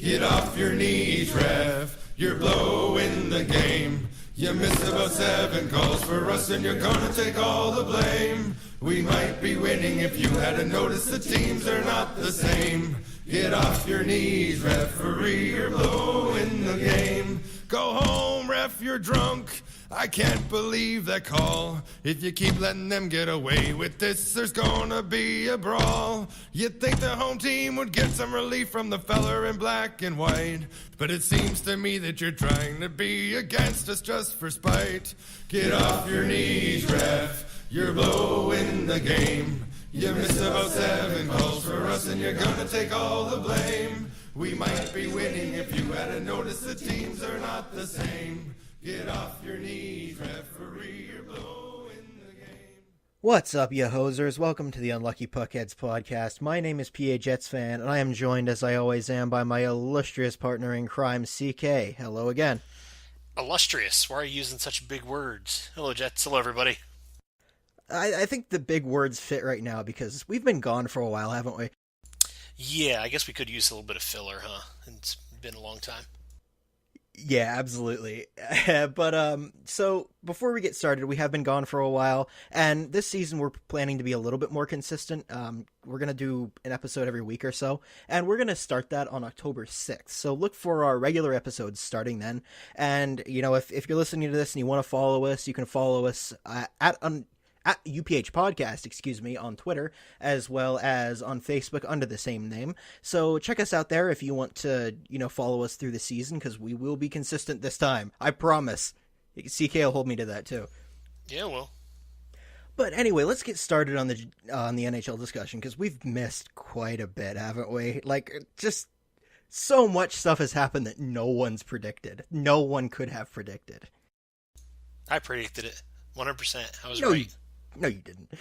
Get off your knees, ref. You're blowing the game. You missed about 7 calls for us and you're gonna take all the blame. We might be winning if you hadn't noticed the teams are not the same. Get off your knees, referee, you're blowing the game. Go home, ref, you're drunk. I can't believe that call. If you keep letting them get away with this, there's gonna be a brawl. You'd think the home team would get some relief from the feller in black and white, but it seems to me that you're trying to be against us just for spite. Get off your knees, ref. You're blowing the game. You missed about 7 calls for us and you're gonna take all the blame. We might be winning if you hadn't noticed the teams are not the same. Get off your knees, referee, you're blowing the game. What's up, you hosers? Welcome to the Unlucky Puckheads podcast. My name is PA Jets fan, and I am joined, as I always am, by my illustrious partner in crime, CK. Hello again. Illustrious? Why are you using such big words? Hello, Jets. Hello, everybody. I think the big words fit right now because we've been gone for a while, haven't we? Yeah, I guess we could use a little bit of filler, huh? It's been a long time. Yeah, absolutely. So before we get started, we have been gone for a while, and this season we're planning to be a little bit more consistent. We're going to do an episode every week or so, and we're going to start that on October 6th. So look for our regular episodes starting then. And, you know, if you're listening to this and you want to follow us, you can follow us at UPH Podcast, on Twitter, as well as on Facebook under the same name. So check us out there if you want to, follow us through the season, because we will be consistent this time. I promise. CK will hold me to that, too. Yeah, well. But anyway, let's get started on the NHL discussion, because we've missed quite a bit, haven't we? Just so much stuff has happened that no one's predicted. No one could have predicted. I predicted it. 100%. I was right. No, you didn't.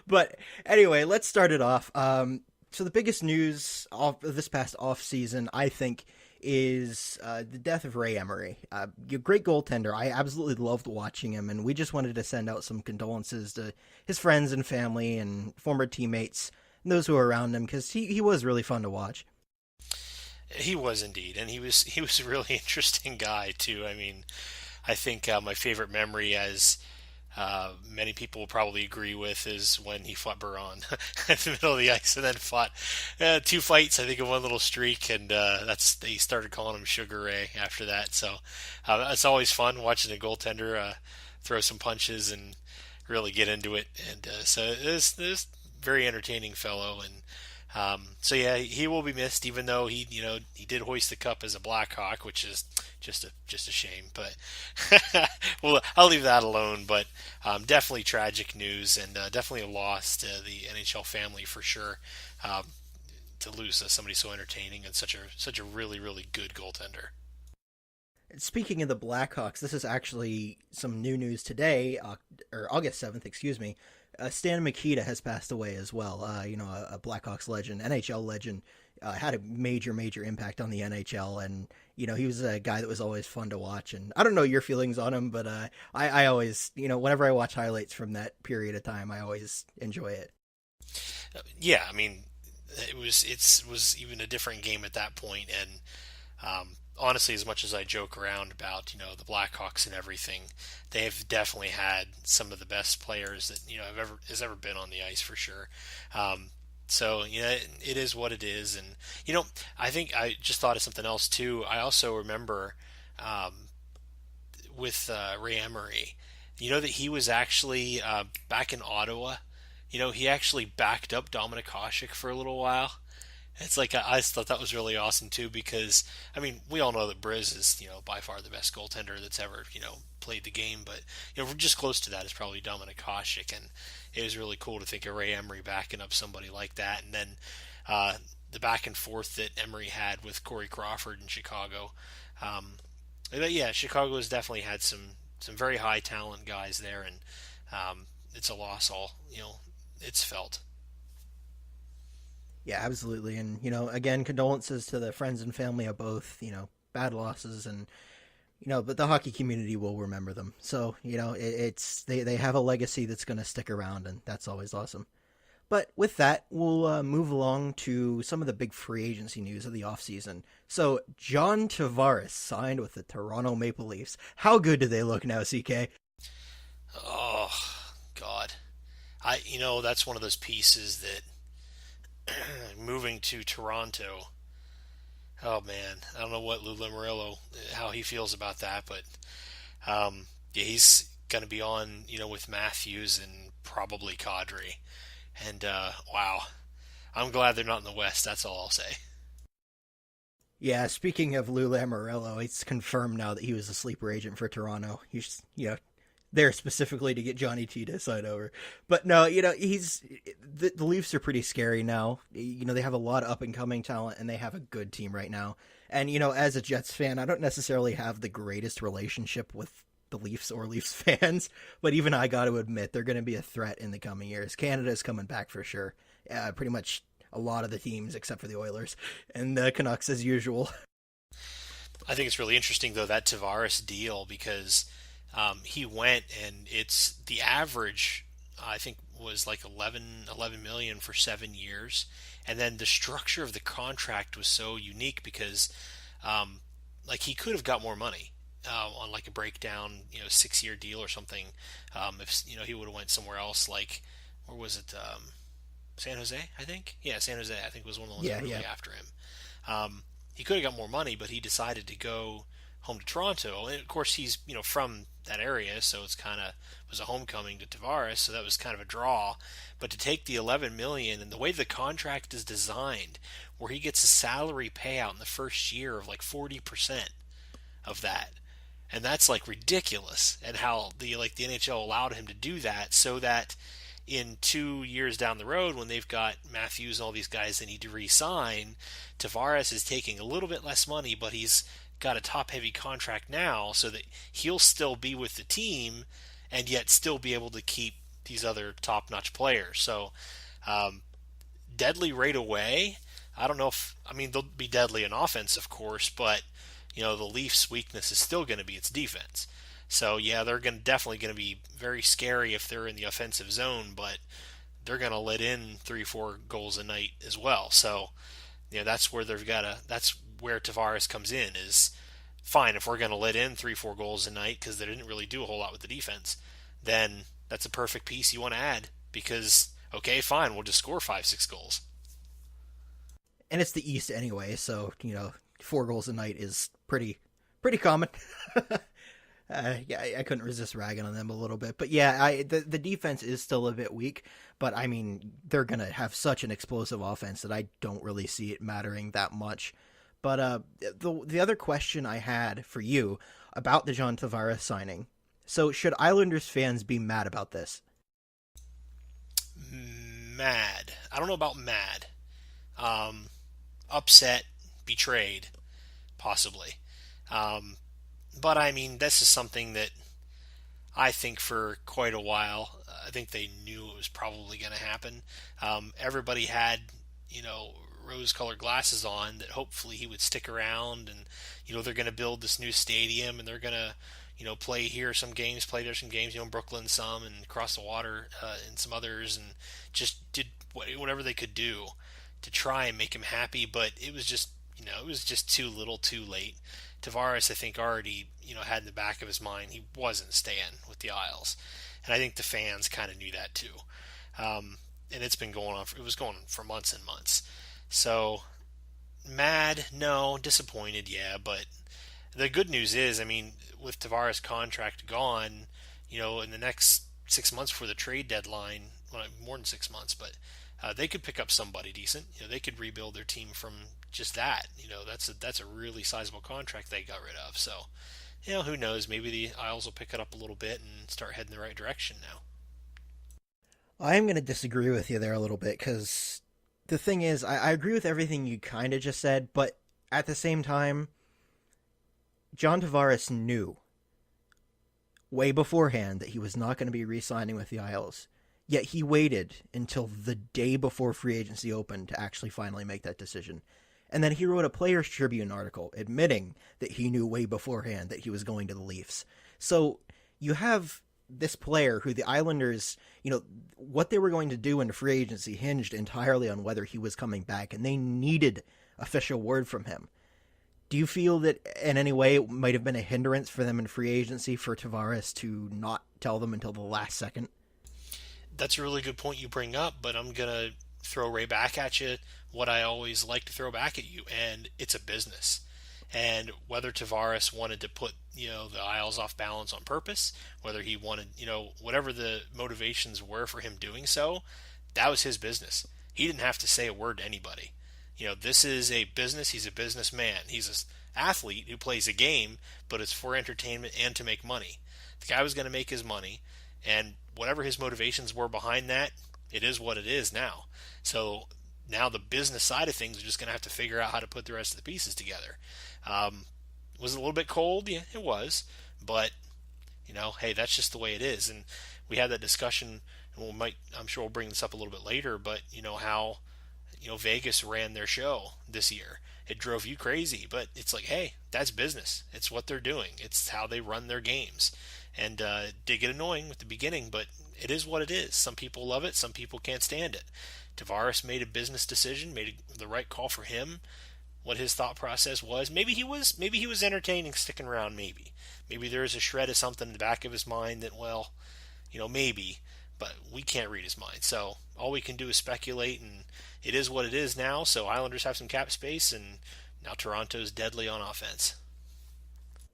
But anyway, let's start it off. So the biggest news of this past off-season, I think, is the death of Ray Emery. A great goaltender. I absolutely loved watching him, and we just wanted to send out some condolences to his friends and family and former teammates and those who were around him, because he was really fun to watch. He was indeed, and he was a really interesting guy, too. I mean, I think my favorite memory, as many people will probably agree with, is when he fought Baron in the middle of the ice, and then fought 2 fights, I think, in one little streak, and they started calling him Sugar Ray after that. So it's always fun watching a goaltender throw some punches and really get into it. And so this very entertaining fellow, and so yeah, he will be missed, even though he did hoist the cup as a Blackhawk, which is just a shame. But well, I'll leave that alone. But definitely tragic news, and definitely a loss to the NHL family for sure. To lose somebody so entertaining and such a really, really good goaltender. Speaking of the Blackhawks, this is actually some new news today, or August 7th, Stan Mikita has passed away as well. A Blackhawks legend, NHL legend, had a major impact on the NHL, and he was a guy that was always fun to watch. And I don't know your feelings on him, but I always, whenever I watch highlights from that period of time, I always enjoy it. Yeah, I mean, it was even a different game at that point, and honestly, as much as I joke around about, the Blackhawks and everything, they have definitely had some of the best players that, has ever been on the ice for sure. So, it is what it is. And, I think I just thought of something else too. I also remember, with Ray Emery, that he was actually back in Ottawa. He actually backed up Dominik Hasek for a little while. It's like, I just thought that was really awesome too, because, I mean, we all know that Briz is, by far the best goaltender that's ever, played the game, but, we're just close to that is probably Dominik Hasek, and it was really cool to think of Ray Emery backing up somebody like that, and then the back and forth that Emery had with Corey Crawford in Chicago. But yeah, Chicago has definitely had some very high talent guys there, and it's a loss it's felt. Yeah, absolutely. And, again, condolences to the friends and family of both, bad losses, and, but the hockey community will remember them. So, they have a legacy that's going to stick around, and that's always awesome. But with that, we'll move along to some of the big free agency news of the offseason. So, John Tavares signed with the Toronto Maple Leafs. How good do they look now, CK? Oh, God. That's one of those pieces that moving to Toronto. Oh man, I don't know what Lou Lamoriello, how he feels about that, but yeah, he's going to be on, with Matthews and probably Kadri. And wow, I'm glad they're not in the West. That's all I'll say. Yeah, speaking of Lou Lamoriello, it's confirmed now that he was a sleeper agent for Toronto. He's, there specifically to get Johnny T to sign over. But no, the Leafs are pretty scary now. They have a lot of up and coming talent, and they have a good team right now. And as a Jets fan, I don't necessarily have the greatest relationship with the Leafs or Leafs fans, but even I got to admit they're going to be a threat in the coming years. Canada's coming back for sure. Pretty much a lot of the teams except for the Oilers and the Canucks as usual. I think it's really interesting though that Tavares deal because he went and it's the average I think was like 11 million for 7 years, and then the structure of the contract was so unique because like he could have got more money on like a breakdown 6-year deal or something if he would have went somewhere else, like where was it, San Jose, I think. Yeah, San Jose, I think was one of the ones that were really after him. He could have got more money, but he decided to go home to Toronto. And of course, he's from that area, so it's kind of was a homecoming to Tavares. So that was kind of a draw. But to take the 11 million and the way the contract is designed, where he gets a salary payout in the first year of like 40% of that, and that's like ridiculous. And how the NHL allowed him to do that, so that in 2 years down the road, when they've got Matthews and all these guys they need to re-sign, Tavares is taking a little bit less money, but he's got a top-heavy contract now, so that he'll still be with the team and yet still be able to keep these other top-notch players. So, deadly right away. I don't know if, they'll be deadly in offense, of course, but, the Leafs' weakness is still going to be its defense. So yeah, they're definitely going to be very scary if they're in the offensive zone, but they're going to let in 3-4 goals a night as well. So that's where that's where Tavares comes in. Is fine if we're going to let in 3-4 goals a night because they didn't really do a whole lot with the defense. Then that's a perfect piece you want to add because okay, fine, we'll just score 5-6 goals. And it's the East anyway, so 4 goals a night is pretty common. Yeah, I couldn't resist ragging on them a little bit, but yeah, the defense is still a bit weak, but they're gonna have such an explosive offense that I don't really see it mattering that much. But the other question I had for you about the John Tavares signing, so should Islanders fans be mad about this? Mad. I don't know about mad. Upset, betrayed, possibly. But this is something that I think for quite a while, I think they knew it was probably going to happen. Everybody had, rose-colored glasses on that hopefully he would stick around, and they're going to build this new stadium, and they're going to play here some games, play there some games, in Brooklyn some, and across the water in some others, and just did whatever they could do to try and make him happy. But it was just too little, too late. Tavares, I think, already had in the back of his mind he wasn't staying with the Isles, and I think the fans kind of knew that too. And it's been going on. It was going for months and months. So mad, no. Disappointed, yeah. But the good news is, with Tavares' contract gone, in the next 6 months before the trade deadline, well, more than 6 months, but they could pick up somebody decent. They could rebuild their team from just that. That's a really sizable contract they got rid of. So, who knows? Maybe the Isles will pick it up a little bit and start heading the right direction now. I am going to disagree with you there a little bit because the thing is, I agree with everything you kind of just said, but at the same time, John Tavares knew way beforehand that he was not going to be re-signing with the Isles. Yet he waited until the day before free agency opened to actually finally make that decision. And then he wrote a Players Tribune article admitting that he knew way beforehand that he was going to the Leafs. So you have this player who the Islanders, what they were going to do in free agency hinged entirely on whether he was coming back, and they needed official word from him. Do you feel that in any way it might have been a hindrance for them in free agency for Tavares to not tell them until the last second? That's a really good point you bring up, but I'm going to throw right back at you what I always like to throw back at you, and it's a business. And whether Tavares wanted to put, the Isles off balance on purpose, whether he wanted, whatever the motivations were for him doing so, that was his business. He didn't have to say a word to anybody. This is a business. He's a businessman. He's an athlete who plays a game, but it's for entertainment and to make money. The guy was going to make his money, and whatever his motivations were behind that, it is what it is now. So now the business side of things are just going to have to figure out how to put the rest of the pieces together. Was it a little bit cold? Yeah, it was. But, hey, that's just the way it is. And we had that discussion, and I'm sure we'll bring this up a little bit later, but, how, Vegas ran their show this year. It drove you crazy, but it's like, hey, that's business. It's what they're doing. It's how they run their games. And it did get annoying at the beginning, but it is what it is. Some people love it. Some people can't stand it. Tavares made a business decision, made the right call for him. What his thought process was. Maybe he was entertaining sticking around. Maybe there is a shred of something in the back of his mind that, well, maybe, but we can't read his mind. So all we can do is speculate, and it is what it is now. So Islanders have some cap space, and now Toronto's deadly on offense.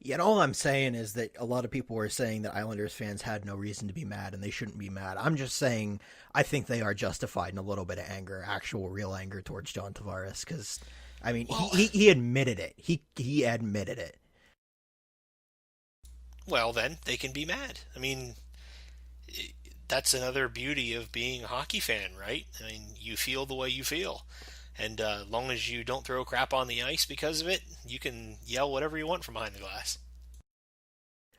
Yeah, and all I'm saying is that a lot of people were saying that Islanders fans had no reason to be mad, and they shouldn't be mad. I'm just saying I think they are justified in a little bit of anger, actual real anger towards John Tavares, because, I mean, he admitted it. He admitted it. Well, then they can be mad. I mean, that's another beauty of being a hockey fan, right? I mean, you feel the way you feel. And as long as you don't throw crap on the ice because of it, you can yell whatever you want from behind the glass.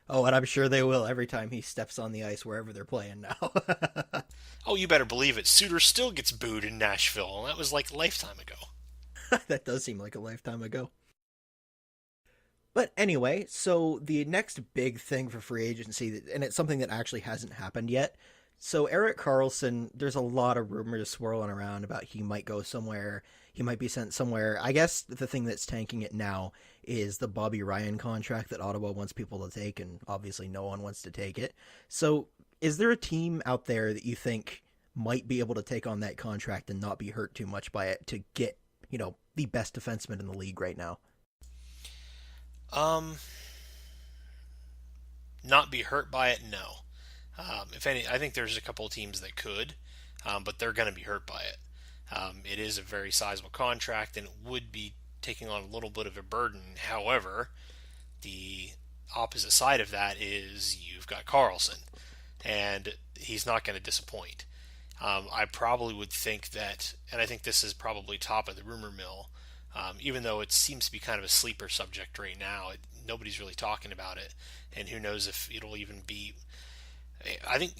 Oh, and I'm sure they will every time he steps on the ice wherever they're playing now. Oh, you better believe it. Suter still gets booed in Nashville, and that was like a lifetime ago. That does seem like a lifetime ago. But anyway, so the next big thing for free agency, and it's something that actually hasn't happened yet. So Erik Karlsson, there's a lot of rumors swirling around about he might go somewhere. He might be sent somewhere. I guess the thing that's tanking it now is the Bobby Ryan contract that Ottawa wants people to take, and obviously no one wants to take it. So is there a team out there that you think might be able to take on that contract and not be hurt too much by it to get, the best defenseman in the league right now? Not be hurt by it, no. If any, I think there's a couple of teams that could, but they're going to be hurt by it. It is a very sizable contract, and it would be taking on a little bit of a burden. However, the opposite side of that is you've got Karlsson, and he's not going to disappoint. I probably would think that, and I think this is probably top of the rumor mill, even though it seems to be kind of a sleeper subject right now. Nobody's really talking about it, and who knows if it'll even be. I think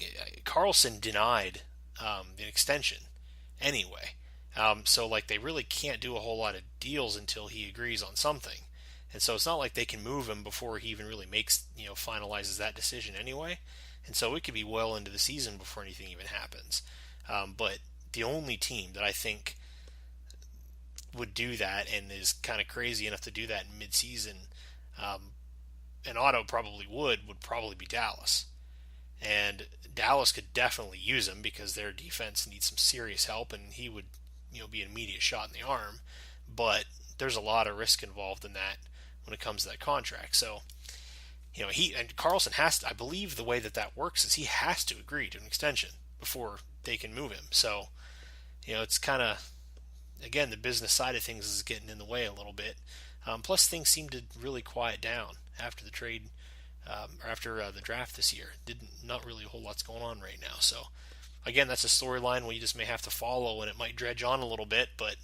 Karlsson denied an extension anyway. So they really can't do a whole lot of deals until he agrees on something. And so it's not like they can move him before he even really finalizes that decision anyway. And so it could be well into the season before anything even happens. But the only team that I think would do that and is kind of crazy enough to do that in mid-season, and Otto probably would probably be Dallas. And Dallas could definitely use him because their defense needs some serious help, and he would, be an immediate shot in the arm. But there's a lot of risk involved in that when it comes to that contract. So, Karlsson has to, I believe the way that works is he has to agree to an extension before they can move him. So, it's kind of, again, the business side of things is getting in the way a little bit. Plus, things seem to really quiet down after the trade. Or after the draft this year. Not really a whole lot's going on right now. So, again, that's a storyline where you just may have to follow, and it might dredge on a little bit. But,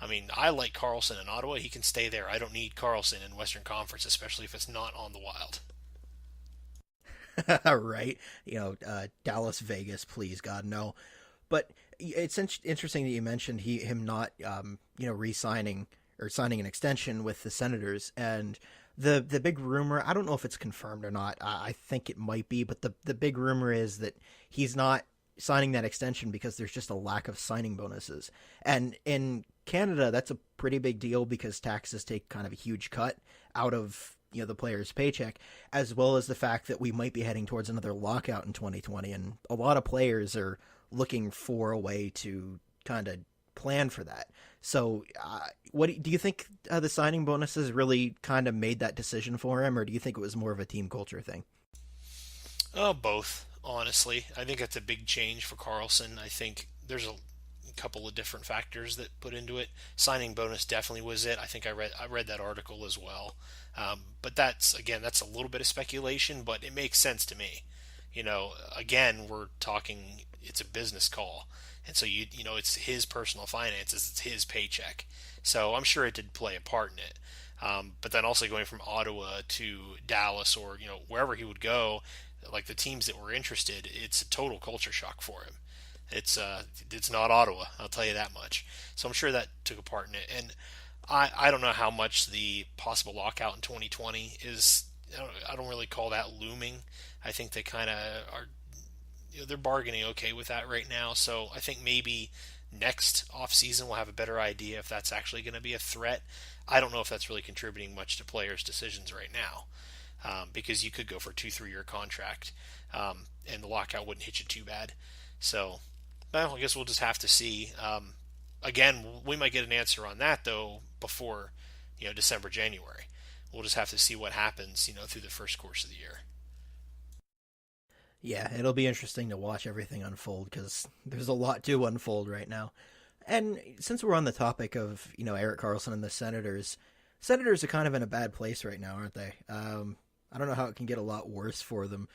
I mean, I like Karlsson in Ottawa. He can stay there. I don't need Karlsson in Western Conference, especially if it's not on the Wild. Right. Dallas, Vegas, please, God, no. But it's interesting that you mentioned him not, re-signing or signing an extension with the Senators. And The big rumor, I don't know if it's confirmed or not. I think it might be, but the big rumor is that he's not signing that extension because there's just a lack of signing bonuses. And in Canada, that's a pretty big deal because taxes take kind of a huge cut out of the player's paycheck, as well as the fact that we might be heading towards another lockout in 2020, and a lot of players are looking for a way to kind of plan for that. So what do you think the signing bonuses really kind of made that decision for him, or do you think it was more of a team culture thing? Oh, both, honestly. I think that's a big change for Carlson. I think there's a couple of different factors that put into it. Signing bonus definitely was it. I think I read that article as well. But that's a little bit of speculation, but it makes sense to me. Again, we're talking, it's a business call. And so it's his personal finances, it's his paycheck. So I'm sure it did play a part in it. But then also going from Ottawa to Dallas or wherever he would go, like the teams that were interested, it's a total culture shock for him. It's not Ottawa, I'll tell you that much. So I'm sure that took a part in it. And I don't know how much the possible lockout in 2020 is. I don't really call that looming. I think they kind of are. They're bargaining okay with that right now. So I think maybe next offseason we'll have a better idea if that's actually going to be a threat. I don't know if that's really contributing much to players' decisions right now, because you could go for a 2-3 year contract, and the lockout wouldn't hit you too bad. So, well, I guess we'll just have to see. Again, we might get an answer on that though before December, January. We'll just have to see what happens through the first course of the year. Yeah, it'll be interesting to watch everything unfold because there's a lot to unfold right now. And since we're on the topic of Erik Karlsson and the Senators are kind of in a bad place right now, aren't they? I don't know how it can get a lot worse for them.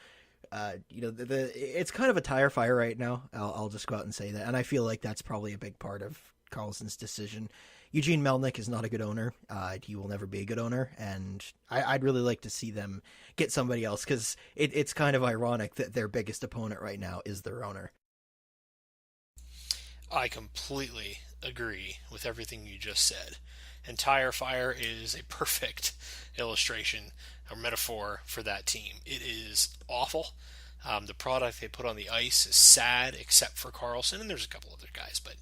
It's kind of a tire fire right now. I'll just go out and say that, and I feel like that's probably a big part of Karlsson's decision. Eugene Melnyk is not a good owner. He will never be a good owner, and I'd really like to see them get somebody else because it's kind of ironic that their biggest opponent right now is their owner. I completely agree with everything you just said. And Tire Fire is a perfect illustration or metaphor for that team. It is awful. The product they put on the ice is sad, except for Karlsson, and there's a couple other guys, but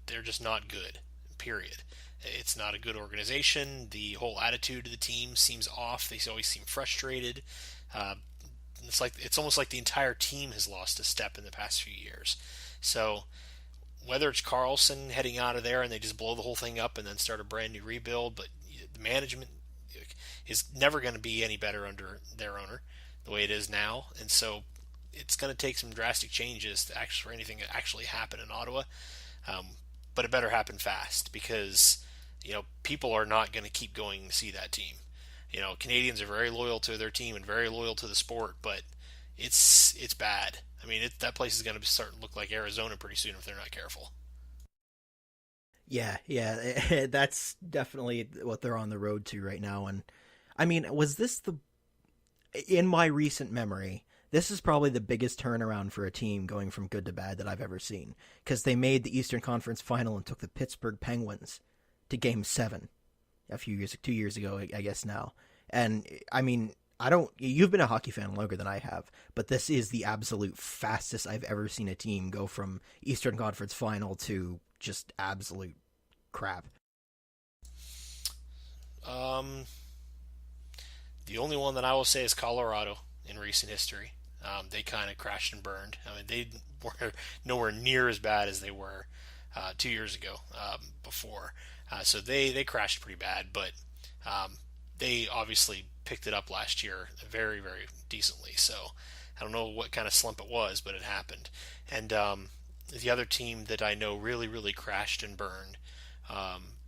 they're just not good. Period. It's not a good organization. The whole attitude of the team seems off. They always seem frustrated. It's almost like the entire team has lost a step in the past few years. So whether it's Karlsson heading out of there and they just blow the whole thing up and then start a brand new rebuild, but the management is never going to be any better under their owner the way it is now, and so it's going to take some drastic changes for anything to actually happen in Ottawa. But it better happen fast because people are not going to keep going to see that team. Canadians are very loyal to their team and very loyal to the sport, but it's bad. I mean, that place is going to start to look like Arizona pretty soon if they're not careful. Yeah, that's definitely what they're on the road to right now. And I mean, in my recent memory, this is probably the biggest turnaround for a team going from good to bad that I've ever seen, because they made the Eastern Conference Final and took the Pittsburgh Penguins to Game 7 2 years ago, I guess now. And I mean, you've been a hockey fan longer than I have, but this is the absolute fastest I've ever seen a team go from Eastern Conference Final to just absolute crap. The only one that I will say is Colorado in recent history. They kind of crashed and burned. I mean, they were nowhere near as bad as they were 2 years ago before. So they crashed pretty bad, but they obviously picked it up last year very, very decently. So I don't know what kind of slump it was, but it happened. And the other team that I know really, really crashed and burned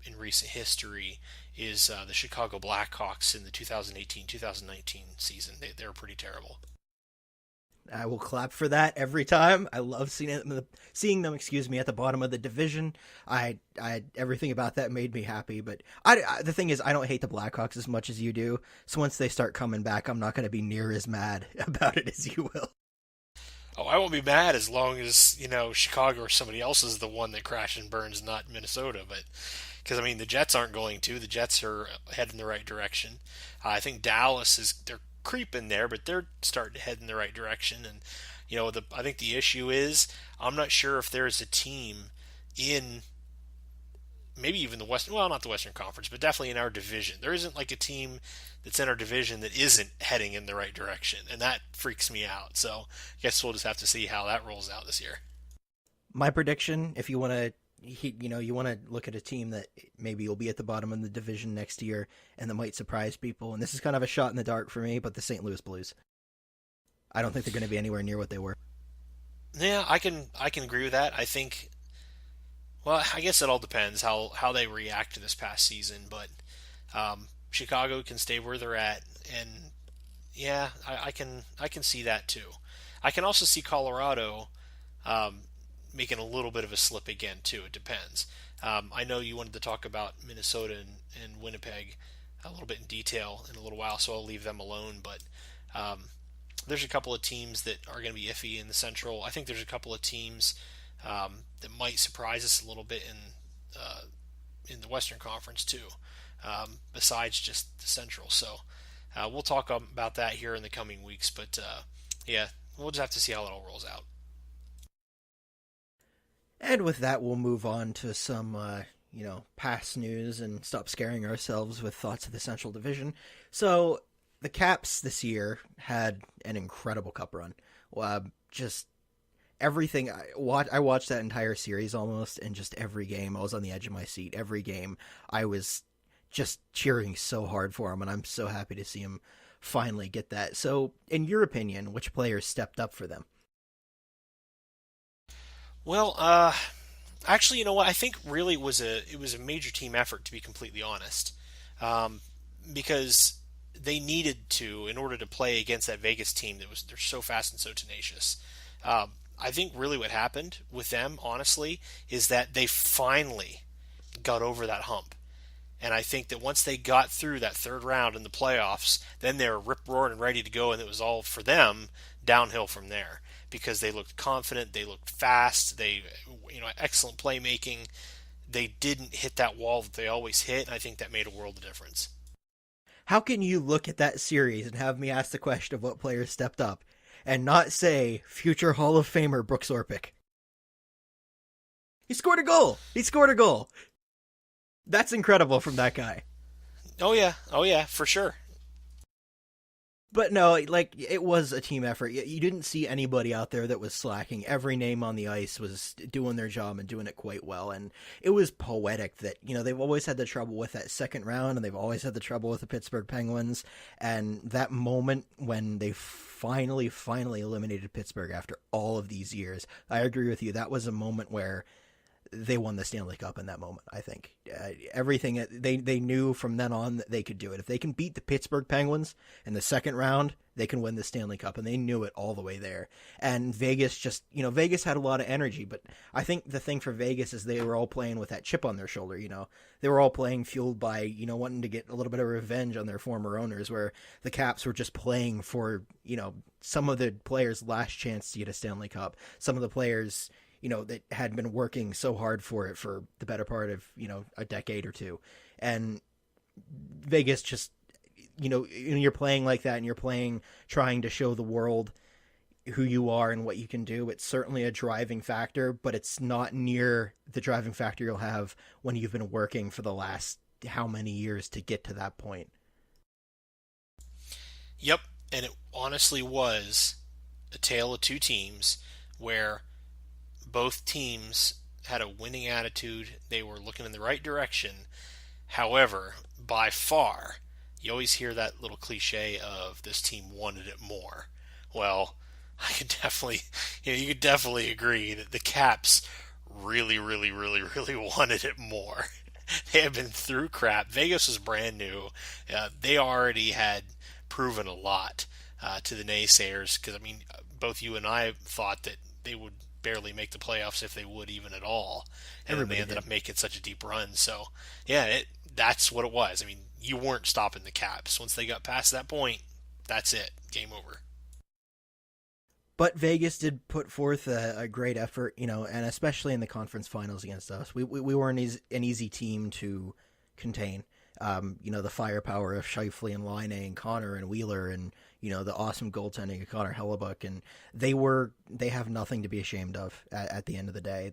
in recent history is the Chicago Blackhawks in the 2018-2019 season. They were pretty terrible. I will clap for that every time. I love seeing them at the bottom of the division. Everything about that made me happy. But the thing is, I don't hate the Blackhawks as much as you do. So once they start coming back, I'm not going to be near as mad about it as you will. Oh, I won't be mad as long as Chicago or somebody else is the one that crashes and burns, not Minnesota. But because I mean the Jets aren't going to. The Jets are heading the right direction. I think Dallas is they're creeping there, but they're starting to head in the right direction. And I think the issue is I'm not sure if there is a team in maybe even the Western, well, not the Western Conference, but definitely in our division. There isn't like a team that's in our division that isn't heading in the right direction, and that freaks me out. So I guess we'll just have to see how that rolls out this year. My prediction, if you want to, you want to look at a team that maybe will be at the bottom of the division next year and that might surprise people, and this is kind of a shot in the dark for me, but the St. Louis Blues. I don't think they're going to be anywhere near what they were. Yeah, I can agree with that. I think. Well, I guess it all depends how they react to this past season, but Chicago can stay where they're at, and yeah, I can see that too. I can also see Colorado um, making a little bit of a slip again too. It depends. I know you wanted to talk about Minnesota and Winnipeg a little bit in detail in a little while, so I'll leave them alone. But um, there's a couple of teams that are going to be iffy in the Central. I think there's a couple of teams that might surprise us a little bit in the Western Conference too, besides just the Central. So we'll talk about that here in the coming weeks. But yeah, we'll just have to see how it all rolls out. And with that, we'll move on to some, past news and stop scaring ourselves with thoughts of the Central Division. So, the Caps this year had an incredible cup run. Just everything. I watched that entire series almost, and just every game, I was on the edge of my seat. Every game, I was just cheering so hard for him, and I'm so happy to see him finally get that. So, in your opinion, which players stepped up for them? Well, actually, you know what? I think really it was a major team effort, to be completely honest, um, because they needed to in order to play against that Vegas team that was they're so fast and so tenacious. I think really what happened with them, honestly, is that they finally got over that hump. And I think that once they got through that third round in the playoffs, then they were rip roaring and ready to go, and it was all for them downhill from there because they looked confident, they looked fast, they excellent playmaking. They didn't hit that wall that they always hit, and I think that made a world of difference. How can you look at that series and have me ask the question of what players stepped up and not say future Hall of Famer Brooks Orpik? He scored a goal. He scored a goal. That's incredible from that guy. Oh yeah, for sure. But no, like, it was a team effort. You didn't see anybody out there that was slacking. Every name on the ice was doing their job and doing it quite well. And it was poetic that, they've always had the trouble with that second round, and they've always had the trouble with the Pittsburgh Penguins. And that moment when they finally eliminated Pittsburgh after all of these years, I agree with you. That was a moment where they won the Stanley Cup in that moment, I think. Everything they knew from then on that they could do it. If they can beat the Pittsburgh Penguins in the second round, they can win the Stanley Cup, and they knew it all the way there. And Vegas just, Vegas had a lot of energy, but I think the thing for Vegas is they were all playing with that chip on their shoulder, They were all playing fueled by, wanting to get a little bit of revenge on their former owners, where the Caps were just playing for, some of the players' last chance to get a Stanley Cup. Some of the players that had been working so hard for it for the better part of, a decade or two. And Vegas just, you're playing like that and you're playing, trying to show the world who you are and what you can do. It's certainly a driving factor, but it's not near the driving factor you'll have when you've been working for the last how many years to get to that point. Yep, and it honestly was a tale of two teams where both teams had a winning attitude. They were looking in the right direction. However, by far, you always hear that little cliche of this team wanted it more. Well, I could definitely, you could definitely agree that the Caps really, really, really, really wanted it more. They had been through crap. Vegas was brand new. They already had proven a lot to the naysayers because, both you and I thought that they would barely make the playoffs if they would even at all. And then they ended up making such a deep run. So, yeah, that's what it was. You weren't stopping the Caps. Once they got past that point, that's it. Game over. But Vegas did put forth a great effort, and especially in the conference finals against us, we weren't an easy team to contain. The firepower of Scheifele and Line and Connor and Wheeler, and the awesome goaltending of Connor Hellebuck, and they have nothing to be ashamed of at the end of the day.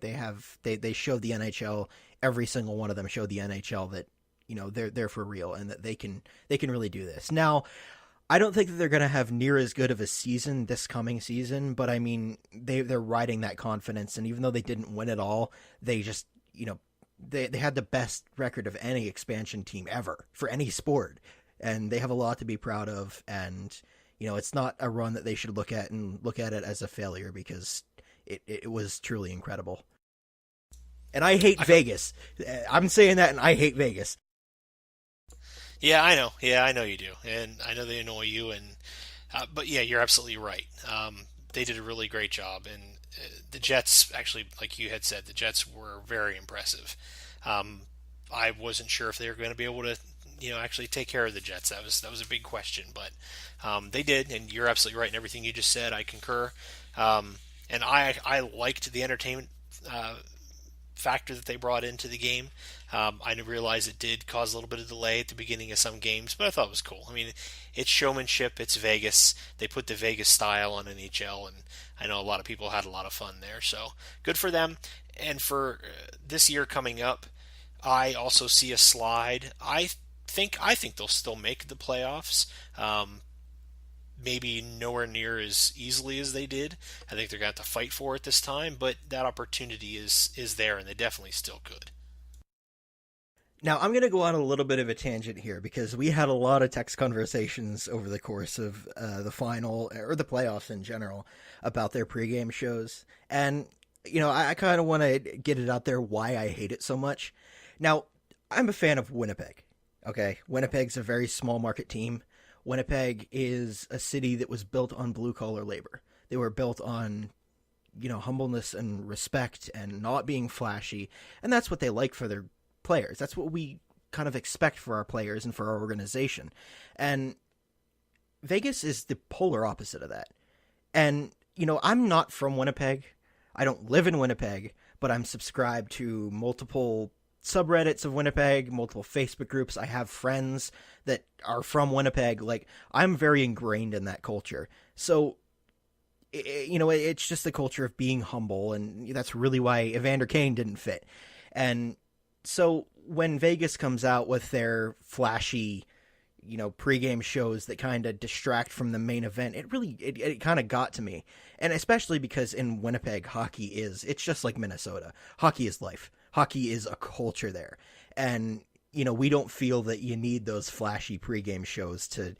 They showed the NHL, every single one of them showed the NHL that they're for real and that they can really do this. Now, I don't think that they're going to have near as good of a season this coming season, but I mean, they're riding that confidence, and even though they didn't win it all, they just, they had the best record of any expansion team ever for any sport, and they have a lot to be proud of, and, it's not a run that they should look at it as a failure, because it was truly incredible. And I hate Vegas. I'm saying that, and I hate Vegas. Yeah, I know. Yeah, I know you do, and I know they annoy you. And but yeah, you're absolutely right. They did a really great job, and the Jets actually, like you had said, the Jets were very impressive. I wasn't sure if they were going to be able to, actually take care of the Jets. That was a big question, but they did, and you're absolutely right in everything you just said. I concur, and I liked the entertainment factor that they brought into the game. I realize it did cause a little bit of delay at the beginning of some games, but I thought it was cool. I mean, it's showmanship, it's Vegas. They put the Vegas style on NHL, and I know a lot of people had a lot of fun there, so good for them. And for this year coming up, I also see a slide. I think they'll still make the playoffs. Maybe nowhere near as easily as they did. I think they're going to have to fight for it this time, but that opportunity is there, and they definitely still could. Now, I'm going to go on a little bit of a tangent here, because we had a lot of text conversations over the course of the final, or the playoffs in general, about their pregame shows. And, I kind of want to get it out there why I hate it so much. Now, I'm a fan of Winnipeg, okay? Winnipeg's a very small market team. Winnipeg is a city that was built on blue-collar labor. They were built on, humbleness and respect and not being flashy, and that's what they like for their players. That's what we kind of expect for our players and for our organization. And Vegas is the polar opposite of that. And, I'm not from Winnipeg. I don't live in Winnipeg, but I'm subscribed to multiple subreddits of Winnipeg, multiple Facebook groups. I have friends that are from Winnipeg. Like, I'm very ingrained in that culture. So, it's just the culture of being humble, and that's really why Evander Kane didn't fit. And so when Vegas comes out with their flashy, pregame shows that kind of distract from the main event, it kind of got to me. And especially because in Winnipeg, it's just like Minnesota. Hockey is life. Hockey is a culture there. And, we don't feel that you need those flashy pregame shows to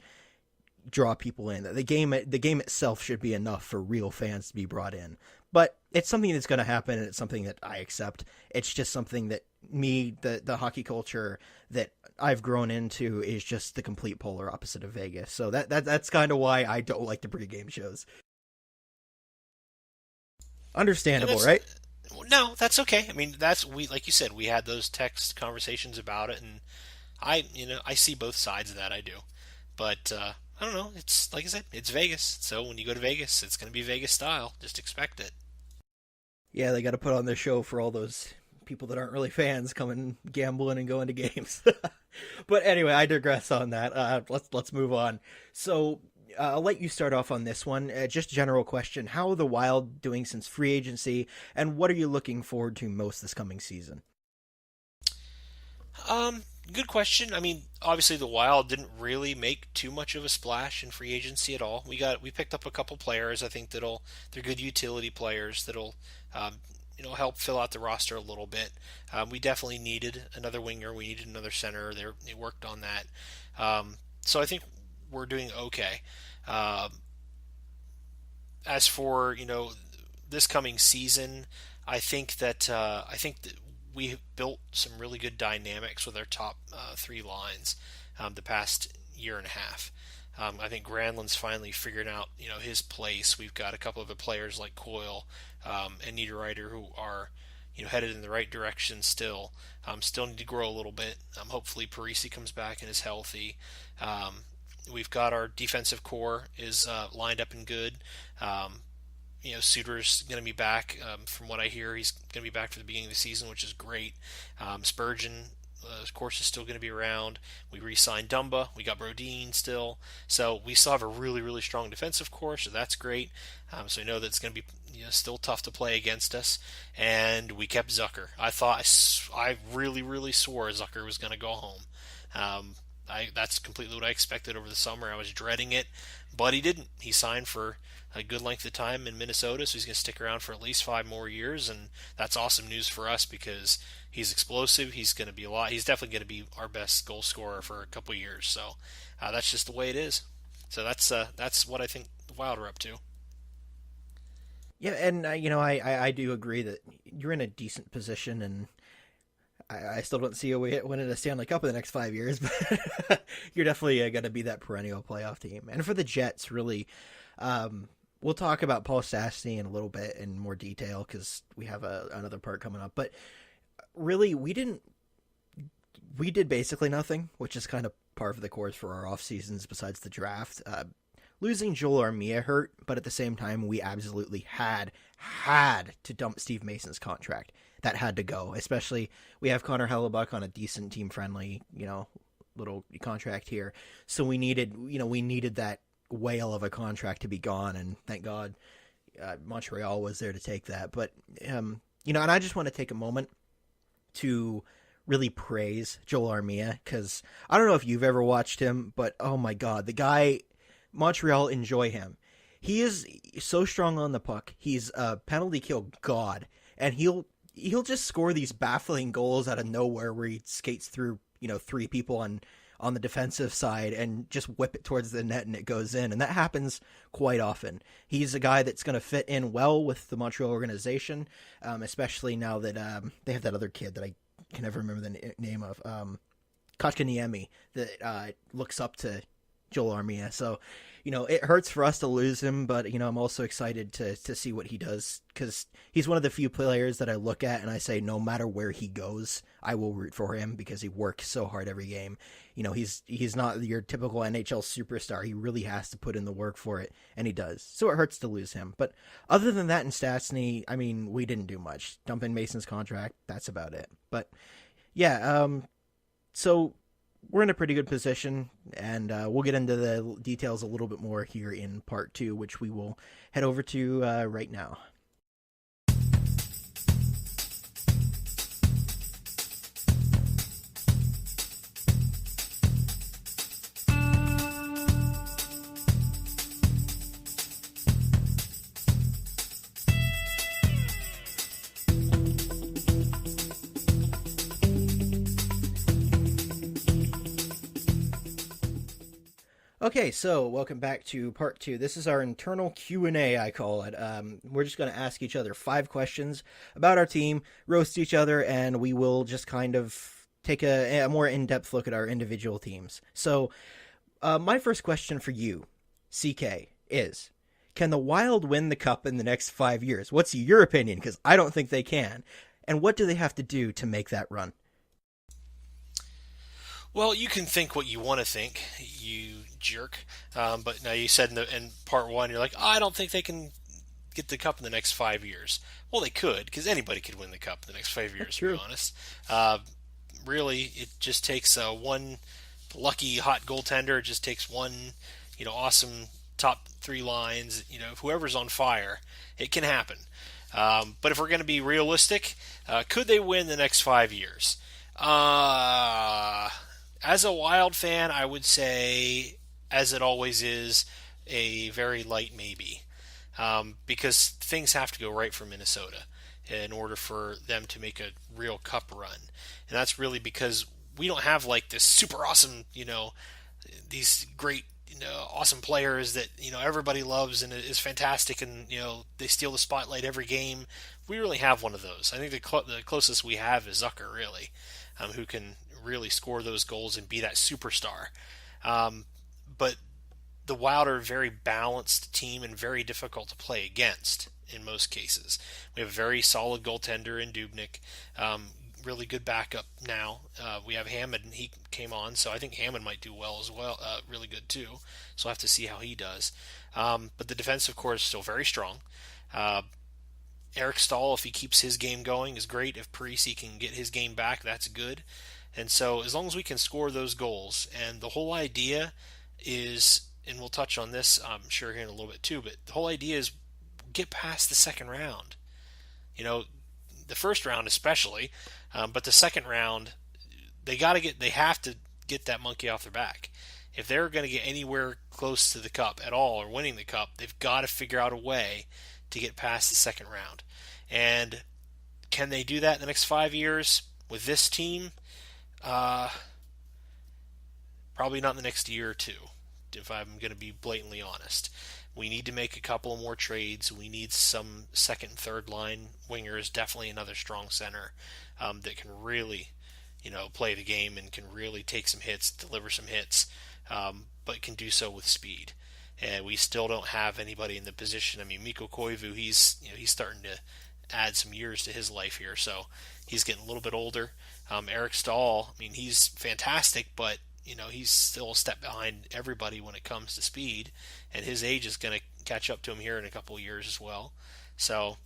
draw people in. The game itself should be enough for real fans to be brought in. But it's something that's going to happen, and it's something that I accept. It's just something that the hockey culture that I've grown into is just the complete polar opposite of Vegas. So that's kind of why I don't like the pregame shows. Understandable, right? No, that's okay. I mean, like you said, we had those text conversations about it, and I see both sides of that. I do, but I don't know. It's like I said, it's Vegas. So when you go to Vegas, it's going to be Vegas style. Just expect it. Yeah, they got to put on their show for all those people that aren't really fans coming gambling and going to games. But anyway, I digress on that. Let's move on. So I'll let you start off on this one. Just general question: how are the Wild doing since free agency, and what are you looking forward to most this coming season? Good question. I mean, obviously the Wild didn't really make too much of a splash in free agency at all. We picked up a couple players. I think they're good utility players that'll help fill out the roster a little bit. We definitely needed another winger. We needed another center. They worked on that. So I think we're doing okay. As for this coming season, I think that we have built some really good dynamics with our top three lines the past year and a half. I think Granlund's finally figured out his place. We've got a couple of the players like Coyle and Niederreiter who are headed in the right direction still. Still need to grow a little bit. Hopefully Parisi comes back and is healthy. We've got our defensive core is lined up and good. Suter's going to be back. From what I hear, he's going to be back for the beginning of the season, which is great. Spurgeon, of course, is still going to be around. We re-signed Dumba. We got Brodeen still. So we still have a really, really strong defensive core, so that's great. So I know that it's going to be still tough to play against us. And we kept Zucker. I really, really swore Zucker was going to go home. That's completely what I expected over the summer. I was dreading it, but he didn't. He signed for a good length of time in Minnesota, so he's going to stick around for at least 5 more years, and that's awesome news for us because he's explosive. He's going to be He's definitely going to be our best goal scorer for a couple years. So that's just the way it is. So that's what I think the Wild are up to. Yeah, and I do agree that you're in a decent position, and I still don't see a way at winning a Stanley Cup in the next 5 years, but you're definitely going to be that perennial playoff team. And for the Jets, really, we'll talk about Paul Stastny in a little bit in more detail because we have another part coming up. But really, we did basically nothing, which is kind of par for the course for our off seasons besides the draft. Losing Joel Armia hurt, but at the same time, we absolutely had to dump Steve Mason's contract. That had to go, especially we have Connor Hellebuck on a decent team-friendly, little contract here. So we needed that whale of a contract to be gone, and thank God Montreal was there to take that. But, and I just want to take a moment to really praise Joel Armia, because I don't know if you've ever watched him, but oh my God, the guy, Montreal enjoy him. He is so strong on the puck. He's a penalty kill god, and he'll just score these baffling goals out of nowhere where he skates through, 3 people on the defensive side and just whip it towards the net and it goes in. And that happens quite often. He's a guy that's going to fit in well with the Montreal organization, especially now that they have that other kid that I can never remember the name of, Kotkaniemi, that looks up to Joel Armia. So, it hurts for us to lose him, but, I'm also excited to see what he does, because he's one of the few players that I look at and I say, no matter where he goes, I will root for him because he works so hard every game. He's not your typical NHL superstar. He really has to put in the work for it, and he does. So it hurts to lose him. But other than that, in Stastny, we didn't do much. Dumping Mason's contract, that's about it. But yeah, so we're in a pretty good position, and we'll get into the details a little bit more here in part 2, which we will head over to right now. Okay, so welcome back to part 2. This is our internal Q&A, I call it. We're just going to ask each other 5 questions about our team, roast each other, and we will just kind of take a more in-depth look at our individual teams. So my first question for you, CK, is, can the Wild win the Cup in the next 5 years? What's your opinion? Because I don't think they can. And what do they have to do to make that run? Well, you can think what you want to think, you jerk. But now you said in part 1, you're like, I don't think they can get the Cup in the next 5 years. Well, they could, because anybody could win the Cup in the next 5 years, to be honest. Really, it just takes one lucky hot goaltender. It just takes one, awesome top 3 lines. Whoever's on fire, it can happen. But if we're going to be realistic, could they win the next 5 years? As a Wild fan, I would say, as it always is, a very light maybe. Because things have to go right for Minnesota in order for them to make a real Cup run. And that's really because we don't have like this super awesome, these great, awesome players that, everybody loves and is fantastic and, they steal the spotlight every game. We really have one of those. I think the closest we have is Zucker, really, who can really score those goals and be that superstar. But the Wild are a very balanced team and very difficult to play against in most cases. We have a very solid goaltender in Dubnyk, really good backup now. We have Hammond, he came on, so I think Hammond might do well as well, really good too. So we'll have to see how he does. But the defensive core is still very strong. Uh, Eric Stahl, if he keeps his game going, is great. If Parisi can get his game back, that's good. And so as long as we can score those goals, and the whole idea is, and we'll touch on this, I'm sure, here in a little bit too, but the whole idea is get past the second round. You know, the first round especially, but the second round, they have to get that monkey off their back. If they're going to get anywhere close to the cup at all or winning the cup, they've got to figure out a way to get past the second round. And can they do that in the next 5 years with this team? Probably not in the next year or two, if I'm going to be blatantly honest. We need to make a couple more trades. We need some second and third line wingers, definitely another strong center that can really, play the game and can really take some hits, deliver some hits, but can do so with speed. And we still don't have anybody in the position. I mean, Mikko Koivu, he's starting to add some years to his life here, so he's getting a little bit older. Eric Stahl, I mean, he's fantastic, but he's still a step behind everybody when it comes to speed, and his age is going to catch up to him here in a couple of years as well. So,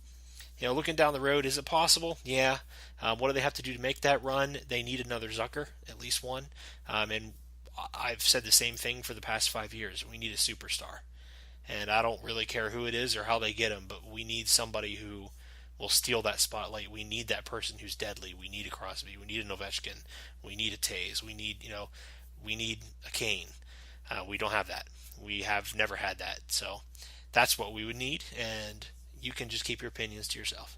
looking down the road, is it possible? Yeah. What do they have to do to make that run? They need another Zucker, at least one. And I've said the same thing for the past 5 years. We need a superstar. And I don't really care who it is or how they get him, but we need somebody who will steal that spotlight. We need that person who's deadly. We need a Crosby. We need a Ovechkin. We need a Taves. We need a Kane. We don't have that. We have never had that. So that's what we would need, and you can just keep your opinions to yourself.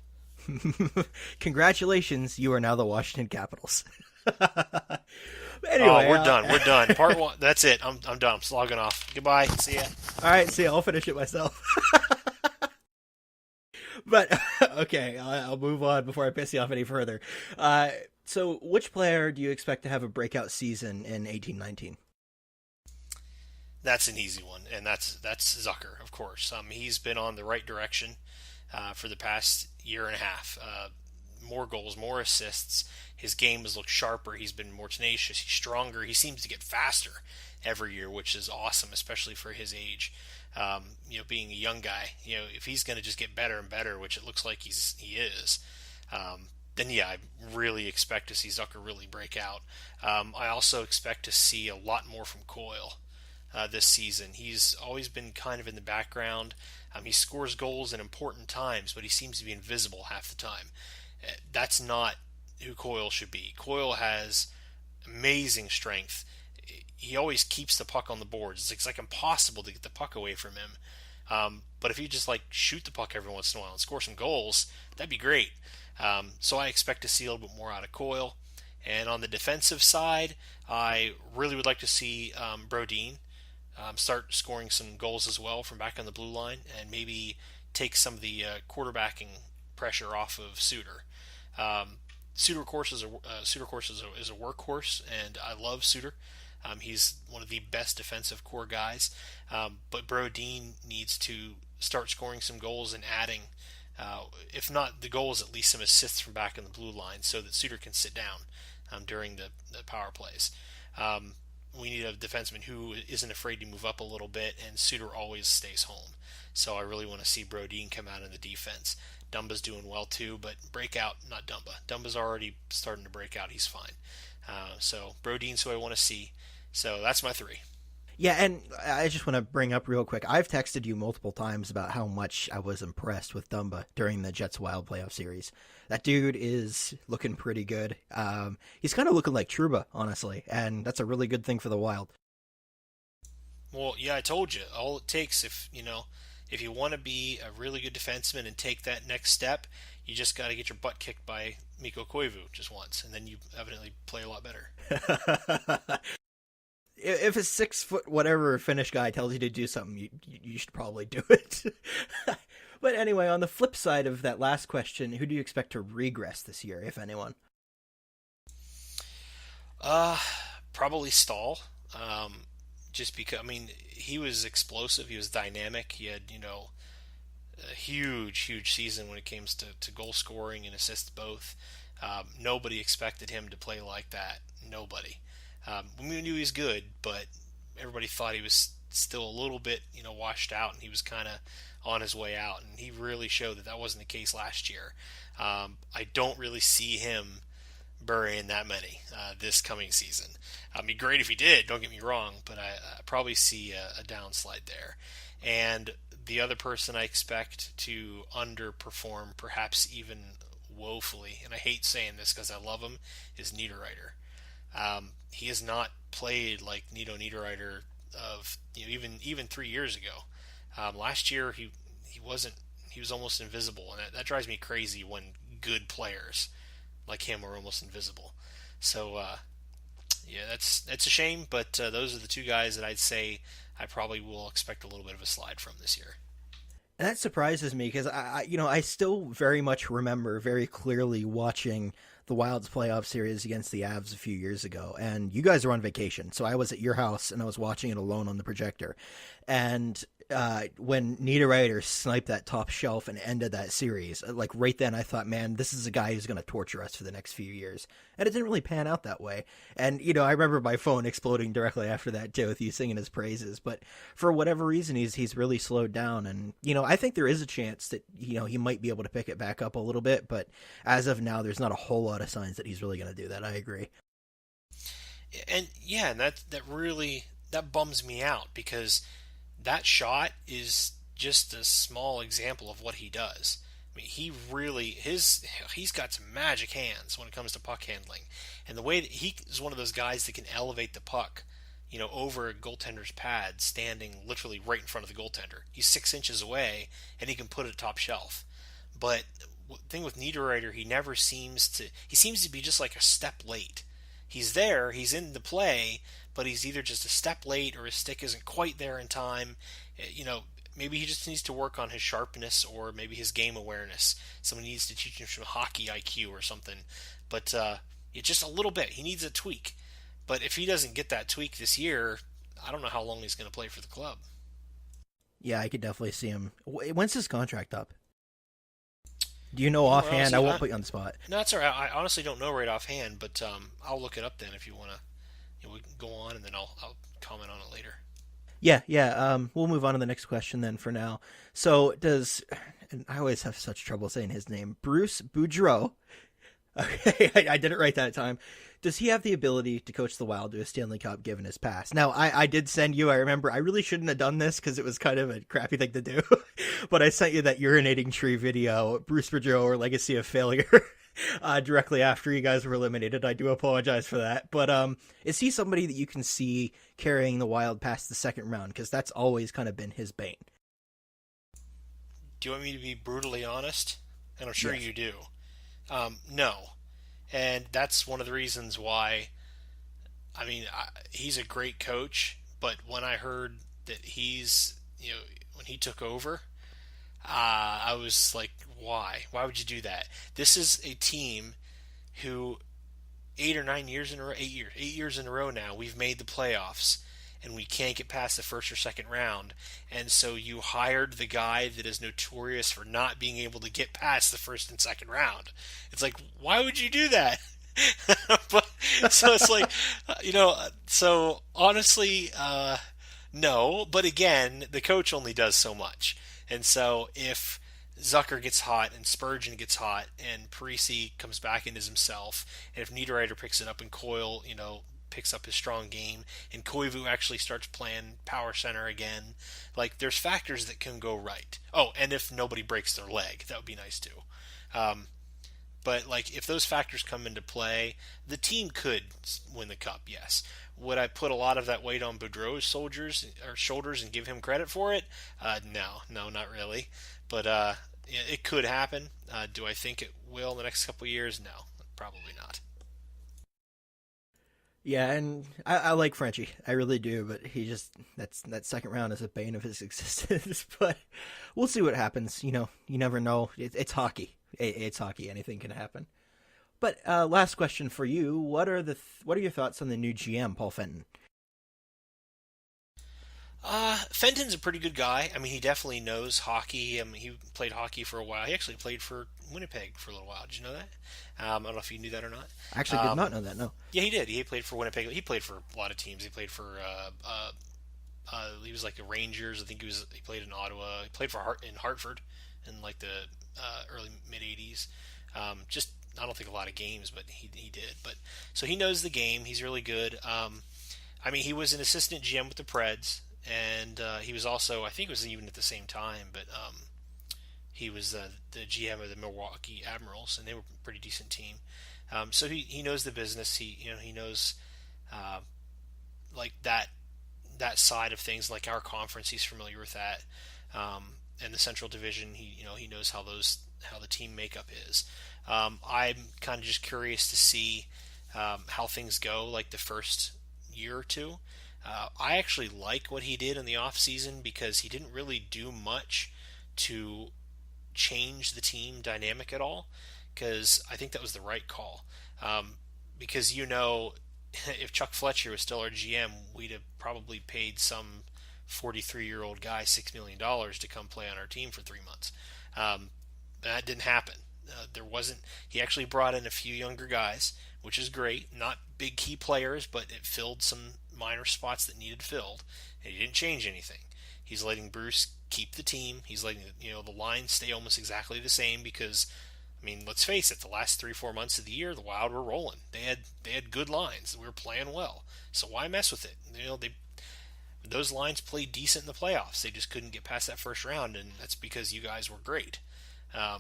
Congratulations, you are now the Washington Capitals. Anyway, we're done. We're done. Part one. That's it. I'm done. I'm logging off. Goodbye. See ya. All right. See ya. I'll finish it myself. But okay, I'll move on before I piss you off any further. So, which player do you expect to have a breakout season in 18-19? That's an easy one, and that's Zucker, of course. He's been on the right direction for the past year and a half. More goals, more assists. His game has looked sharper. He's been more tenacious. He's stronger. He seems to get faster every year, which is awesome, especially for his age. Being a young guy, if he's going to just get better and better, which it looks like he is, then yeah, I really expect to see Zucker really break out. I also expect to see a lot more from Coyle this season. He's always been kind of in the background. He scores goals in important times, but he seems to be invisible half the time. That's not who Coyle should be. Coyle has amazing strength. He always keeps the puck on the boards. It's like impossible to get the puck away from him. But if you just shoot the puck every once in a while and score some goals, that'd be great. So I expect to see a little bit more out of Coyle. And on the defensive side, I really would like to see Brodin start scoring some goals as well from back on the blue line, and maybe take some of the quarterbacking pressure off of Suter. Suter, of course, is a workhorse, and I love Suter. He's one of the best defensive core guys, but Brodin needs to start scoring some goals and adding, if not the goals, at least some assists from back in the blue line, so that Suter can sit down during the power plays. We need a defenseman who isn't afraid to move up a little bit, and Suter always stays home. So I really want to see Brodin come out in the defense. Dumba's doing well too, but breakout, not Dumba. Dumba's already starting to break out. He's fine. So Brodin's who I want to see. So that's my three. Yeah, and I just want to bring up real quick, I've texted you multiple times about how much I was impressed with Dumba during the Jets Wild playoff series. That dude is looking pretty good. He's kind of looking like Trouba, honestly, and that's a really good thing for the Wild. Well, yeah, I told you. All it takes, if you want to be a really good defenseman and take that next step, you just got to get your butt kicked by Mikko Koivu just once, and then you evidently play a lot better. If a 6 foot whatever Finnish guy tells you to do something, you should probably do it. But anyway, on the flip side of that last question, who do you expect to regress this year, if anyone? Probably Stahl. Just because, he was explosive, he was dynamic, he had, a huge season when it came to goal scoring and assists both. Nobody expected him to play like that. Nobody. We knew he was good, but everybody thought he was still a little bit, washed out, and he was kind of on his way out. And he really showed that that wasn't the case last year. I don't really see him burying that many this coming season. It'd be great if he did, don't get me wrong, but I probably see a downslide there. And the other person I expect to underperform, perhaps even woefully, and I hate saying this because I love him, is Niederreiter. He has not played like Nito Niederreiter of even 3 years ago. Last year he wasn't, he was almost invisible, and that drives me crazy when good players like him are almost invisible. So yeah, that's a shame, but those are the two guys that I'd say I probably will expect a little bit of a slide from this year. And that surprises me because I still very much remember very clearly watching the Wild's playoff series against the Avs a few years ago, and you guys were on vacation, so I was at your house and I was watching it alone on the projector. And when Niederreiter sniped that top shelf and ended that series, like right then I thought, man, this is a guy who's going to torture us for the next few years. And it didn't really pan out that way. And, I remember my phone exploding directly after that too, with you singing his praises. But for whatever reason, he's really slowed down. And, I think there is a chance that, he might be able to pick it back up a little bit. But as of now, there's not a whole lot of signs that he's really going to do that. I agree. And yeah, and that really, that bums me out, because that shot is just a small example of what he does. I mean, he really, he's got some magic hands when it comes to puck handling, and the way that he is one of those guys that can elevate the puck, over a goaltender's pad, standing literally right in front of the goaltender. He's 6 inches away, and he can put it top shelf. But the thing with Niederreiter, he seems to be just like a step late. He's there, he's in the play, but he's either just a step late or his stick isn't quite there in time. Maybe he just needs to work on his sharpness, or maybe his game awareness. Someone needs to teach him some hockey IQ or something. But just a little bit. He needs a tweak. But if he doesn't get that tweak this year, I don't know how long he's going to play for the club. Yeah, I could definitely see him. When's his contract up? Do you know offhand? I won't put you on the spot. No, that's all right. I honestly don't know right offhand, but I'll look it up then if you want to. We can go on, and then I'll comment on it later. Yeah. We'll move on to the next question then for now. So and I always have such trouble saying his name, Bruce Boudreau. Okay, I did it right that time. Does he have the ability to coach the Wild to a Stanley Cup given his past? Now, I did send you, I remember, I really shouldn't have done this because it was kind of a crappy thing to do, but I sent you that urinating tree video, Bruce Boudreau or Legacy of Failure, directly after you guys were eliminated. I do apologize for that. But is he somebody that you can see carrying the Wild past the second round? Because that's always kind of been his bane. Do you want me to be brutally honest? And I'm sure Yes. you do. No. And that's one of the reasons why, he's a great coach, but when I heard that when he took over, I was like, why? Why would you do that? This is a team who 8 years in a row now, we've made the playoffs, and we can't get past the first or second round. And so you hired the guy that is notorious for not being able to get past the first and second round. It's like, why would you do that? So it's like, so honestly, no. But again, the coach only does so much. And so if Zucker gets hot and Spurgeon gets hot and Parisi comes back into himself, and if Niederreiter picks it up and Coyle, picks up his strong game, and Koivu actually starts playing power center again, like, there's factors that can go right. Oh, and if nobody breaks their leg, that would be nice too. But like, if those factors come into play, the team could win the cup, yes. Would I put a lot of that weight on Boudreau's shoulders and give him credit for it? No, not really. But it could happen. Do I think it will in the next couple of years? No, probably not. Yeah, and I like Frenchie. I really do, but that second round is a bane of his existence. But we'll see what happens. You never know. It's hockey. It's hockey. Anything can happen. But last question for you: what are your thoughts on the new GM, Paul Fenton? Fenton's a pretty good guy. I mean, he definitely knows hockey. I mean, he played hockey for a while. He actually played for Winnipeg for a little while. Did you know that? I don't know if you knew that or not. I actually did not know that, no. Yeah, he did. He played for Winnipeg. He played for a lot of teams. He played for He was like the Rangers. I think he played in Ottawa. He played in Hartford in like the early mid '80s. Just I don't think a lot of games, but he did. But so he knows the game. He's really good. I mean, he was an assistant GM with the Preds, and he was also, I think it was even at the same time, but he was the GM of the Milwaukee Admirals, and they were a pretty decent team. So he knows the business. He knows like that side of things, like our conference. He's familiar with that, and the Central Division. He knows how the team makeup is. I'm kind of just curious to see how things go, like the first year or two. I actually like what he did in the off season because he didn't really do much to change the team dynamic at all. Because I think that was the right call. Because if Chuck Fletcher was still our GM, we'd have probably paid some 43-year-old guy $6 million to come play on our team for 3 months. That didn't happen. He actually brought in a few younger guys, which is great. Not big key players, but it filled some minor spots that needed filled. And he didn't change anything. He's letting Bruce keep the team. He's letting the lines stay almost exactly the same because, I mean, let's face it, the last 3-4 months of the year, the Wild were rolling. They had good lines. We were playing well. So why mess with it? Those lines played decent in the playoffs. They just couldn't get past that first round, and that's because you guys were great. I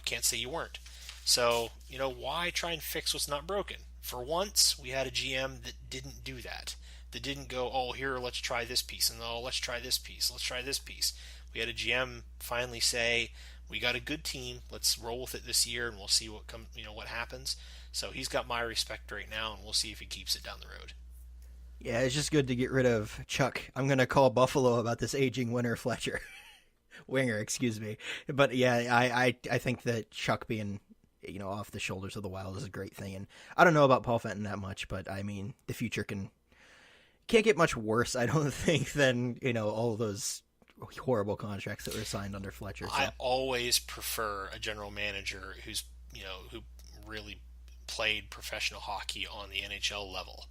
can't say you weren't. So, why try and fix what's not broken? For once, we had a GM that didn't do that. That didn't go, oh, here, let's try this piece, and oh, let's try this piece, let's try this piece. We had a GM finally say, we got a good team, let's roll with it this year, and we'll see what happens. So he's got my respect right now, and we'll see if he keeps it down the road. Yeah, it's just good to get rid of Chuck. I'm going to call Buffalo about this aging Winter Fletcher. Winger, excuse me. But yeah, I think that Chuck being off the shoulders of the Wild is a great thing. And I don't know about Paul Fenton that much, but I mean, the future can't get much worse, I don't think, than all those horrible contracts that were signed under Fletcher. So. I always prefer a general manager who really played professional hockey on the NHL level.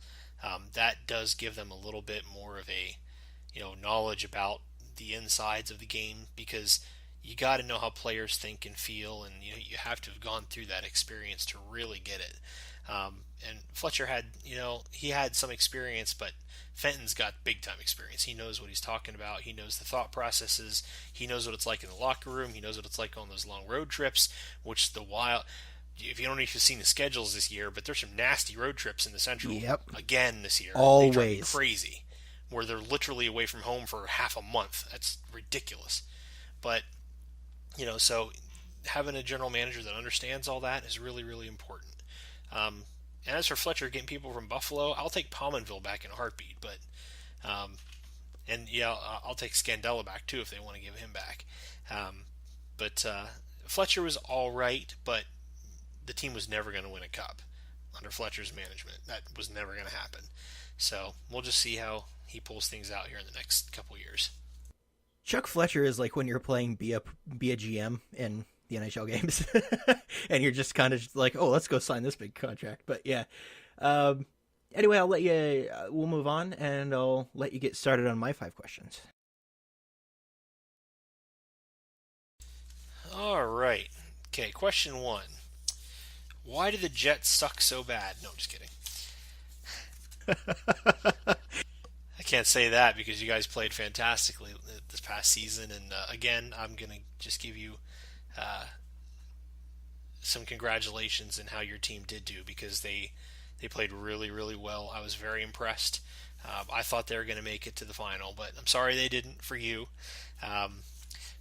That does give them a little bit more of a knowledge about the insides of the game, because you got to know how players think and feel, and you have to have gone through that experience to really get it. And Fletcher had he had some experience, but Fenton's got big time experience. He knows what he's talking about. He knows the thought processes. He knows what it's like in the locker room. He knows what it's like on those long road trips, which the Wild, if you don't know if you've seen the schedules this year, but there's some nasty road trips in the Central again this year. Always. They drive crazy, where they're literally away from home for half a month. That's ridiculous. But so having a general manager that understands all that is really, really important. And as for Fletcher getting people from Buffalo, I'll take Pominville back in a heartbeat. But I'll take Scandella back too if they want to give him back. But Fletcher was all right, but the team was never going to win a cup under Fletcher's management. That was never going to happen. So we'll just see how he pulls things out here in the next couple years. Chuck Fletcher is like when you're playing be a GM in the NHL games, and you're just kind of like, oh, let's go sign this big contract. But yeah, anyway, I'll let you. We'll move on, and I'll let you get started on my 5 questions. All right. Okay, question 1. Why do the Jets suck so bad? No, I'm just kidding. I can't say that because you guys played fantastically this past season, and again, I'm gonna just give you some congratulations in how your team did do, because they played really, really well. I was very impressed. I thought they were going to make it to the final, but I'm sorry they didn't for you.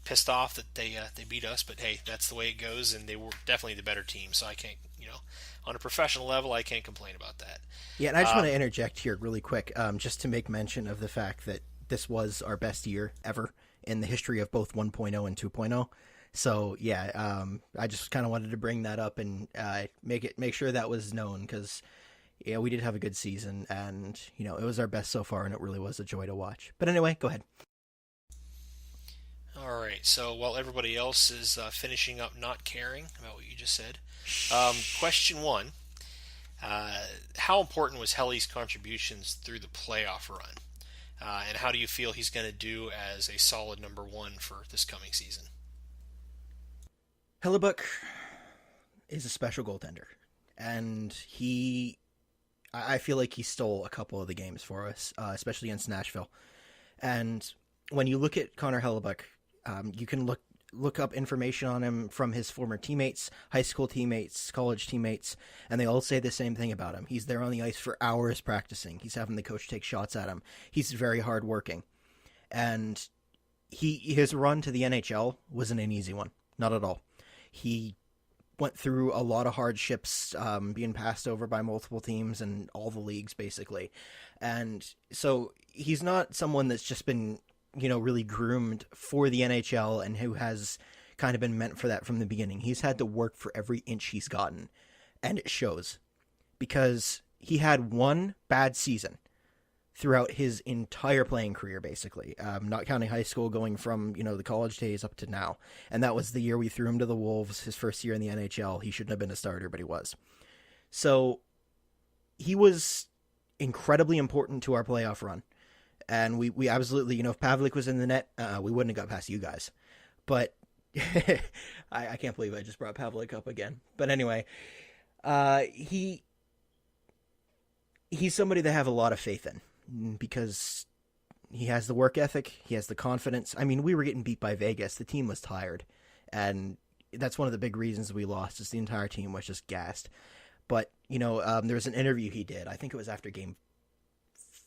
Pissed off that they beat us, but hey, that's the way it goes, and they were definitely the better team, so I can't, on a professional level, I can't complain about that. Yeah, and I just want to interject here really quick, just to make mention of the fact that this was our best year ever in the history of both 1.0 and 2.0. So yeah, I just kind of wanted to bring that up and make sure that was known, because yeah, we did have a good season, and it was our best so far, and it really was a joy to watch. But anyway, go ahead. All right, so while everybody else is finishing up not caring about what you just said, question 1, how important was Helly's contributions through the playoff run? And how do you feel he's going to do as a solid number one for this coming season? Hellebuck is a special goaltender, and I feel like he stole a couple of the games for us, especially against Nashville. And when you look at Connor Hellebuck, you can look up information on him from his former teammates, high school teammates, college teammates, and they all say the same thing about him. He's there on the ice for hours practicing. He's having the coach take shots at him. He's very hardworking. And his run to the NHL wasn't an easy one. Not at all. He went through a lot of hardships, being passed over by multiple teams and all the leagues, basically. And so he's not someone that's just been, really groomed for the NHL and who has kind of been meant for that from the beginning. He's had to work for every inch he's gotten, and it shows. Because he had one bad season throughout his entire playing career, basically, not counting high school, going from, the college days up to now. And that was the year we threw him to the Wolves, his first year in the NHL. He shouldn't have been a starter, but he was. So he was incredibly important to our playoff run. And we absolutely, if Pavlik was in the net, we wouldn't have got past you guys. But I can't believe I just brought Pavlik up again. But anyway, he's somebody that I have a lot of faith in, because he has the work ethic, he has the confidence. I mean, we were getting beat by Vegas. The team was tired, and that's one of the big reasons we lost, is the entire team was just gassed. But, there was an interview he did. I think it was after game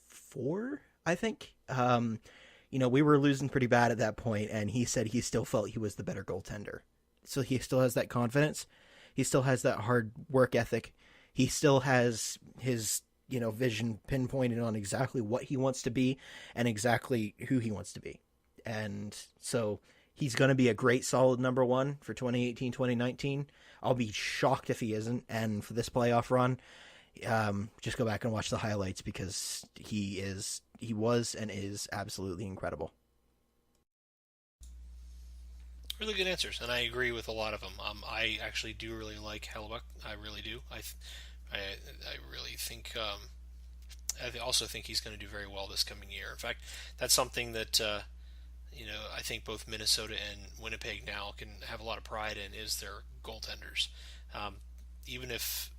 4, I think. We were losing pretty bad at that point, and he said he still felt he was the better goaltender. So he still has that confidence. He still has that hard work ethic. He still has his vision pinpointed on exactly what he wants to be and exactly who he wants to be. And so he's going to be a great solid number one for 2018-2019. I'll be shocked if he isn't. And for this playoff run, just go back and watch the highlights, because he was and is absolutely incredible. Really good answers, and I agree with a lot of them. I actually do really like Hellebuck. I really do. I really think. I also think he's going to do very well this coming year. In fact, that's something that I think both Minnesota and Winnipeg now can have a lot of pride in, is their goaltenders. Even if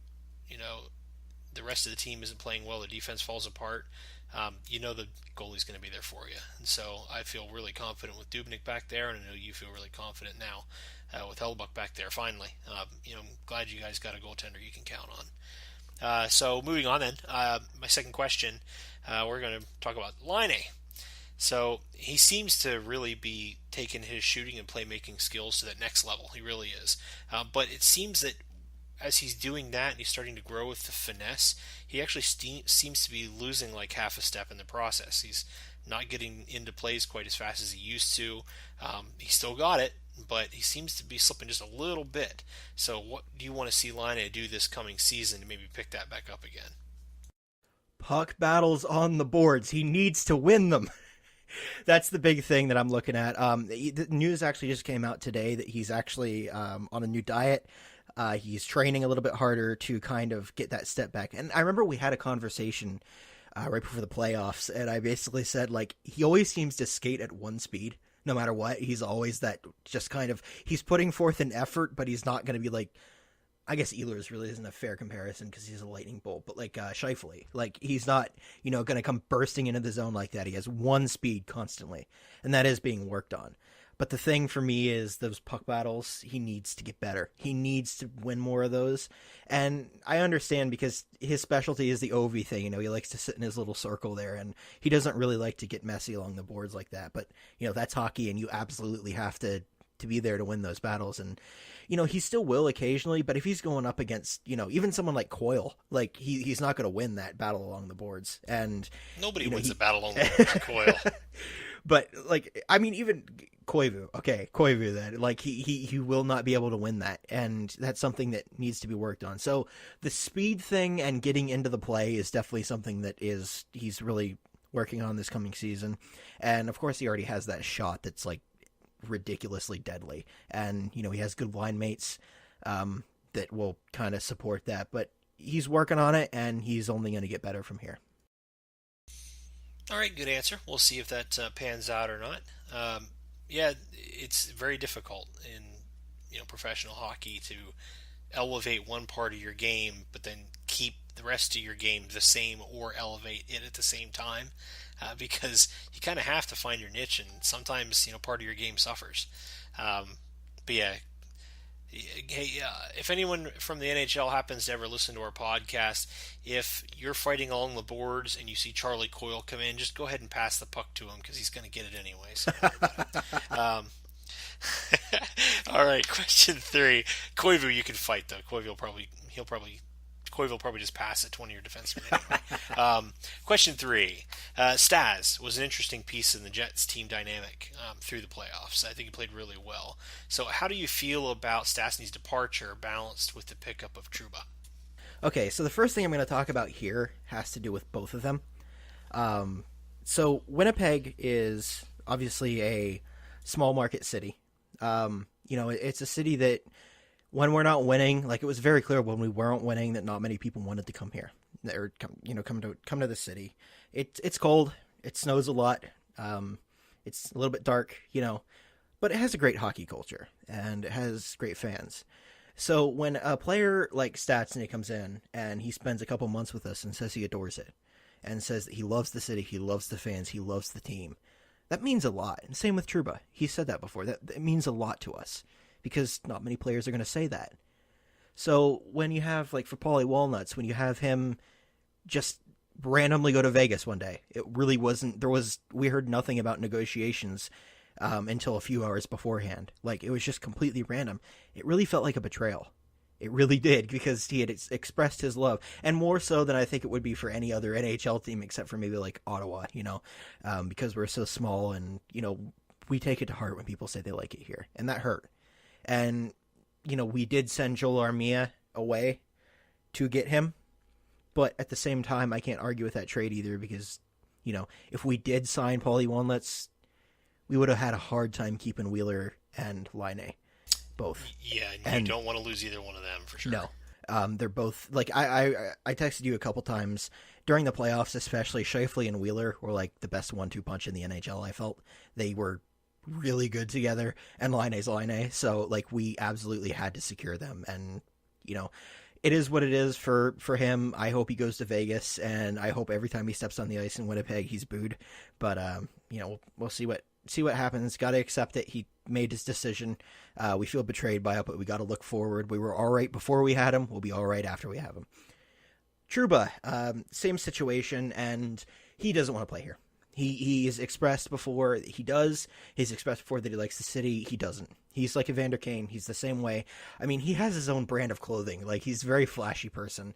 the rest of the team isn't playing well, the defense falls apart. The goalie's going to be there for you. And so I feel really confident with Dubnyk back there, and I know you feel really confident now with Hellebuck back there, finally. I'm glad you guys got a goaltender you can count on. So moving on then, my second question, we're going to talk about Laine. So he seems to really be taking his shooting and playmaking skills to that next level. He really is. But it seems that as he's doing that and he's starting to grow with the finesse, he actually seems to be losing like half a step in the process. He's not getting into plays quite as fast as he used to. He still got it, but he seems to be slipping just a little bit. So what do you want to see Laine do this coming season to maybe pick that back up again? Puck battles on the boards. He needs to win them. That's the big thing that I'm looking at. The news actually just came out today that he's actually on a new diet. He's training a little bit harder to kind of get that step back. And I remember we had a conversation right before the playoffs, and I basically said, he always seems to skate at one speed, no matter what. He's always that just kind of, he's putting forth an effort, but he's not going to be I guess Ehlers really isn't a fair comparison because he's a lightning bolt, but Scheifele, he's not, going to come bursting into the zone like that. He has one speed constantly, and that is being worked on. But the thing for me is those puck battles, he needs to get better. He needs to win more of those. And I understand, because his specialty is the Ovi thing. He likes to sit in his little circle there, and he doesn't really like to get messy along the boards like that. But, that's hockey, and you absolutely have to be there to win those battles. And, he still will occasionally, but if he's going up against, even someone like Coyle, he's not going to win that battle along the boards. And nobody wins a battle along the boards with Coyle. But even Koivu then, he will not be able to win that, and that's something that needs to be worked on. So the speed thing and getting into the play is definitely something that he's really working on this coming season. And of course he already has that shot that's ridiculously deadly, and he has good line mates that will kind of support that, but he's working on it, and he's only going to get better from here. All right, good answer. We'll see if that pans out or not. Yeah, it's very difficult in professional hockey to elevate one part of your game, but then keep the rest of your game the same or elevate it at the same time, because you kind of have to find your niche, and sometimes part of your game suffers. Um, but yeah, hey, if anyone from the NHL happens to ever listen to our podcast, if you're fighting along the boards and you see Charlie Coyle come in, just go ahead and pass the puck to him because he's going to get it anyway. So don't worry about it. All right, question 3. Koivu, you can fight though. Koivu will probably just pass it to one of your defensemen anyway. Question 3. Stas was an interesting piece in the Jets team dynamic through the playoffs. I think he played really well. So how do you feel about Stastny's departure balanced with the pickup of Trouba? Okay, so the first thing I'm going to talk about here has to do with both of them. So Winnipeg is obviously a small market city. It's a city that when we're not winning, like it was very clear when we weren't winning that not many people wanted to come here or come to the city. It's cold. It snows a lot. It's a little bit dark, but it has a great hockey culture and it has great fans. So when a player like Stastny comes in and he spends a couple months with us and says he adores it and says that he loves the city, he loves the fans, he loves the team, that means a lot. And same with Trouba. He said that before. That it means a lot to us because not many players are going to say that. So when you have, like for Paulie Walnuts, when you have him just randomly go to Vegas one day, it really wasn't, we heard nothing about negotiations until a few hours beforehand. Like it was just completely random. It really felt like a betrayal. It really did because he had expressed his love, and more so than I think it would be for any other NHL team except for maybe like Ottawa, because we're so small and, we take it to heart when people say they like it here, and that hurt. And, we did send Joel Armia away to get him, but at the same time, I can't argue with that trade either because, if we did sign Paulie Walnuts, we would have had a hard time keeping Wheeler and Laine. Both. Yeah, and you don't want to lose either one of them for sure. No. They're both, like, I texted you a couple times during the playoffs, especially Scheifele and Wheeler were like the best 1-2 punch in the NHL, I felt. They were really good together, and Laine's Laine, so, like, we absolutely had to secure them, and, it is what it is for him. I hope he goes to Vegas, and I hope every time he steps on the ice in Winnipeg, he's booed, but, we'll see what happens. Got to accept it. He made his decision. We feel betrayed by it, but we got to look forward. We were all right before we had him. We'll be all right after we have him. Trouba, same situation, and he doesn't want to play here. He's expressed before he does. He's expressed before that he likes the city. He doesn't. He's like Evander Kane. He's the same way. I mean, he has his own brand of clothing. Like, he's a very flashy person.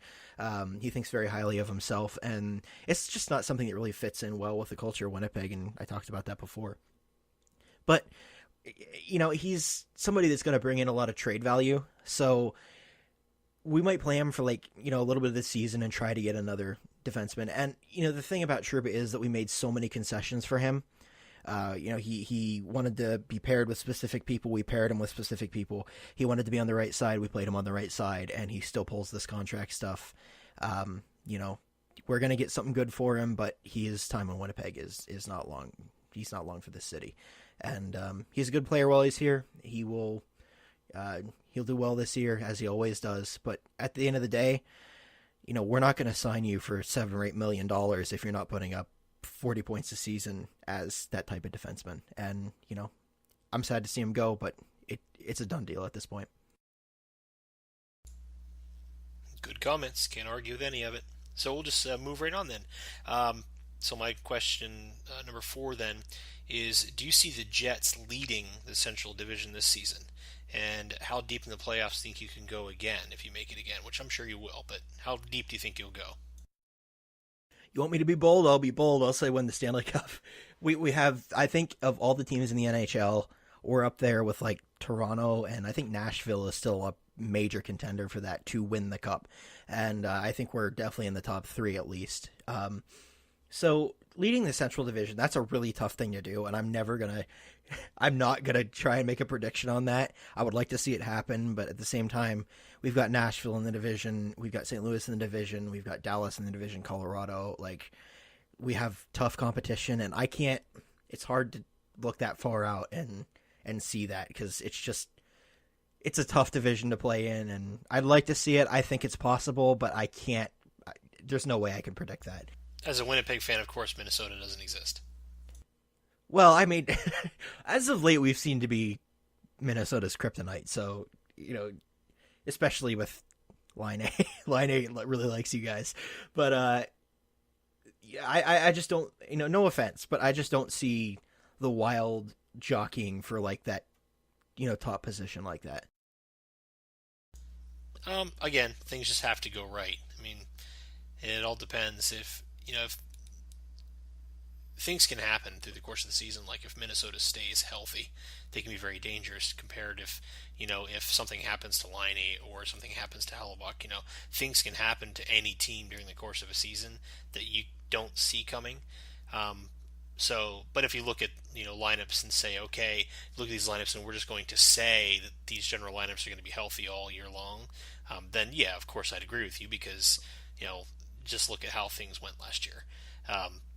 He thinks very highly of himself, and it's just not something that really fits in well with the culture of Winnipeg, and I talked about that before. But, he's somebody that's going to bring in a lot of trade value. So we might play him for a little bit of this season and try to get another defenseman. And, the thing about Trouba is that we made so many concessions for him. He wanted to be paired with specific people. We paired him with specific people. He wanted to be on the right side. We played him on the right side, and he still pulls this contract stuff. We're going to get something good for him, but his time in Winnipeg is not long. He's not long for this city. And he's a good player while he's here. He'll do well this year, as he always does. But at the end of the day, we're not going to sign you for $7 or $8 million if you're not putting up 40 points a season as that type of defenseman. And, I'm sad to see him go, but it's a done deal at this point. Good comments. Can't argue with any of it. So we'll just move right on then. So my question number 4 then is, do you see the Jets leading the Central Division this season? And how deep in the playoffs do you think you can go again if you make it again, which I'm sure you will, but how deep do you think you'll go? You want me to be bold? I'll be bold. I'll say win the Stanley Cup. We have, I think, of all the teams in the NHL, we're up there with like Toronto, and I think Nashville is still a major contender for that to win the Cup. And I think we're definitely in the top 3 at least. So leading the Central Division, that's a really tough thing to do, and I'm not going to try and make a prediction on that. I would like to see it happen, but at the same time, we've got Nashville in the division, we've got St. Louis in the division, we've got Dallas in the division, Colorado. Like, we have tough competition, and it's hard to look that far out and see that, because it's a tough division to play in, and I'd like to see it. I think it's possible, but there's no way I can predict that. As a Winnipeg fan, of course, Minnesota doesn't exist. Well, I mean, as of late, we've seen to be Minnesota's kryptonite. So, especially with Line A. Line A really likes you guys. But I just don't, no offense, but I just don't see the Wild jockeying for like that, top position like that. Again, things just have to go right. I mean, it all depends if things can happen through the course of the season. Like if Minnesota stays healthy, they can be very dangerous compared if something happens to Line or something happens to Hellebuck. Things can happen to any team during the course of a season that you don't see coming. But if you look at lineups and say, okay, look at these lineups, and we're just going to say that these general lineups are going to be healthy all year long, then yeah, of course I'd agree with you, because just look at how things went last year.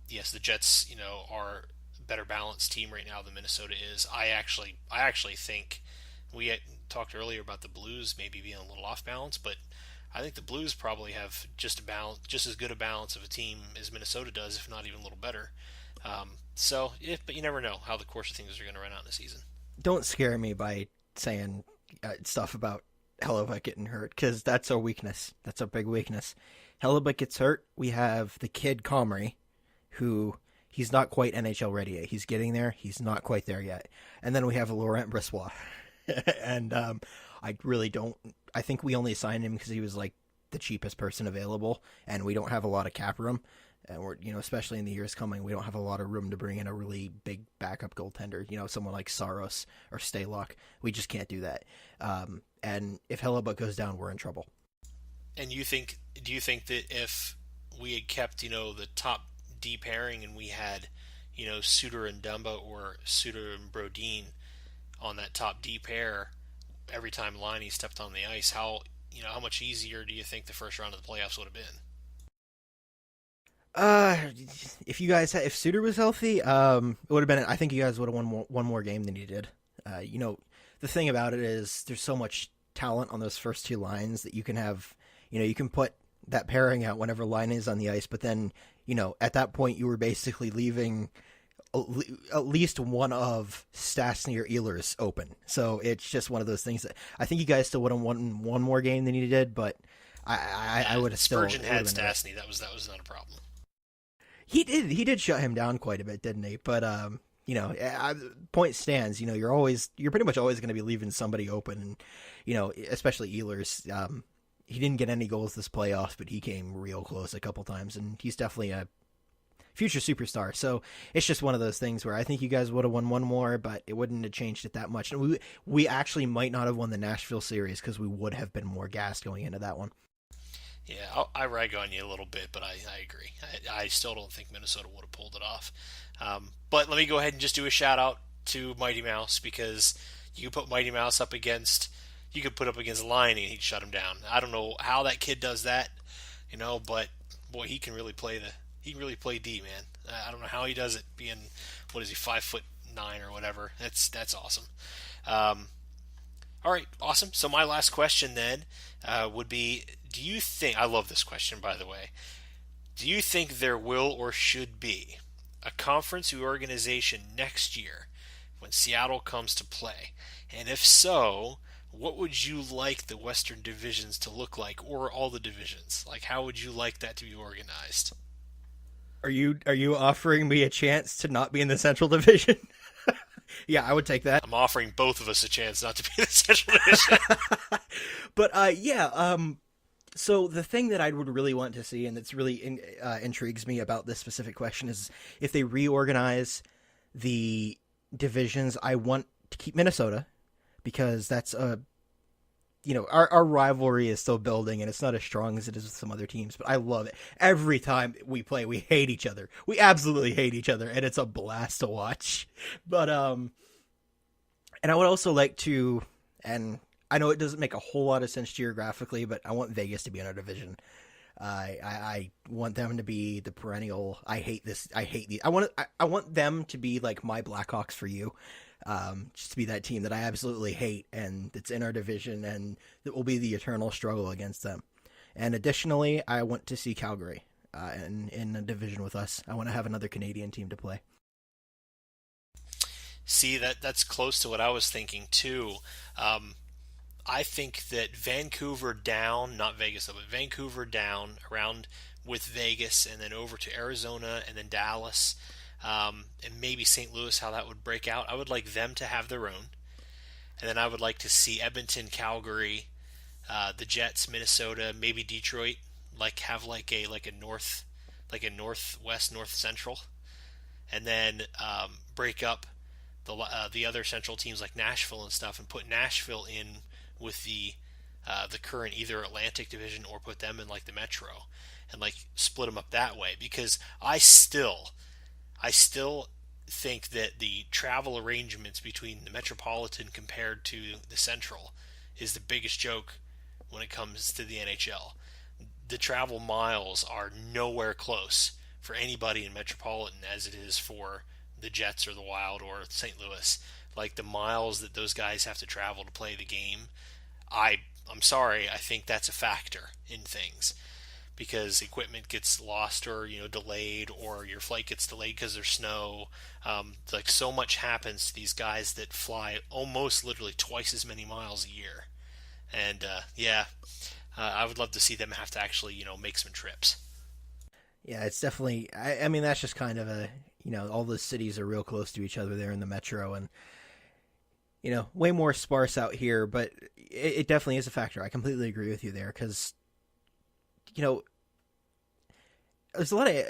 Yes, the Jets are a better balanced team right now than Minnesota is. I actually think we had talked earlier about the Blues maybe being a little off balance, but I think the Blues probably have just as good a balance of a team as Minnesota does, if not even a little better. But you never know how the course of things are going to run out in the season. Don't scare me by saying stuff about Hellebuck getting hurt, because that's our weakness. That's our big weakness. Hellebuck gets hurt. We have the kid Comrie, who he's not quite NHL ready yet. He's getting there. He's not quite there yet. And then we have Laurent Brossoit. And I think we only signed him because he was like the cheapest person available, and we don't have a lot of cap room. And we're, especially in the years coming, we don't have a lot of room to bring in a really big backup goaltender, someone like Saros or Stalock. We just can't do that. And if Hellebuck goes down, we're in trouble. And do you think that if we had kept, the top D pairing, and we had, Suter and Dumba or Suter and Brodin on that top D pair every time Liney stepped on the ice, how much easier do you think the first round of the playoffs would have been? If Suter was healthy, it would have been. I think you guys would have won one more game than you did. The thing about it is there's so much talent on those first two lines that you can have. You can put that pairing out whenever Line is on the ice, but then at that point you were basically leaving at least one of Stastny or Ehlers open. So it's just one of those things that I think you guys still would have won one more game than you did, but I would have still. Spurgeon had Stastny. That was not a problem. He did shut him down quite a bit, didn't he? But point stands. You're pretty much always going to be leaving somebody open, and especially Ehlers. He didn't get any goals this playoffs, but he came real close a couple times, and he's definitely a future superstar. So it's just one of those things where I think you guys would have won one more, but it wouldn't have changed it that much. And we actually might not have won the Nashville series because we would have been more gassed going into that one. Yeah, I rag on you a little bit, but I agree. I still don't think Minnesota would have pulled it off. But let me go ahead and just do a shout out to Mighty Mouse, because you could put Mighty Mouse up against Line and he'd shut him down. I don't know how that kid does that, but boy, he can really play D, man. I don't know how he does it, being, what is he, 5'9" or whatever. That's awesome. All right, awesome. So my last question then would be, do you think, I love this question, by the way, do you think there will or should be a conference reorganization next year when Seattle comes to play? And if so, what would you like the Western divisions to look like, or all the divisions? Like, how would you like that to be organized? Are you offering me a chance to not be in the Central Division? Yeah, I would take that. I'm offering both of us a chance not to be in the Central Division. But so the thing that I would really want to see, and that's really intrigues me about this specific question, is if they reorganize the divisions. I want to keep Minnesota, because that's our rivalry is still building, and it's not as strong as it is with some other teams, but I love it. Every time we play, we hate each other. We absolutely hate each other, and it's a blast to watch. But and I would also like to, and I know it doesn't make a whole lot of sense geographically, but I want Vegas to be in our division. I want them to be the perennial. I hate this. I hate these. I want them to be like my Blackhawks for you. Just to be that team that I absolutely hate and it's in our division and it will be the eternal struggle against them. And additionally, I want to see Calgary in a division with us. I want to have another Canadian team to play. See, that's close to what I was thinking too. I think that Vancouver down, not Vegas though, but Vancouver down around with Vegas and then over to Arizona and then Dallas, and maybe St. Louis, how that would break out. I would like them to have their own. And then I would like to see Edmonton, Calgary, the Jets, Minnesota, maybe Detroit, have a northwest, north central, and then break up the other central teams like Nashville and stuff, and put Nashville in with the current either Atlantic division or put them in like the Metro, and split them up that way. Because I still think that the travel arrangements between the Metropolitan compared to the Central is the biggest joke when it comes to the NHL. The travel miles are nowhere close for anybody in Metropolitan as it is for the Jets or the Wild or St. Louis. Like the miles that those guys have to travel to play the game, I'm sorry, I think that's a factor in things. Because equipment gets lost or delayed, or your flight gets delayed because there's snow. So much happens to these guys that fly almost literally twice as many miles a year. And I would love to see them have to actually make some trips. Yeah, it's definitely. I mean, that's just kind of all the cities are real close to each other there in the metro, and way more sparse out here. But it definitely is a factor. I completely agree with you there because. There's a lot of.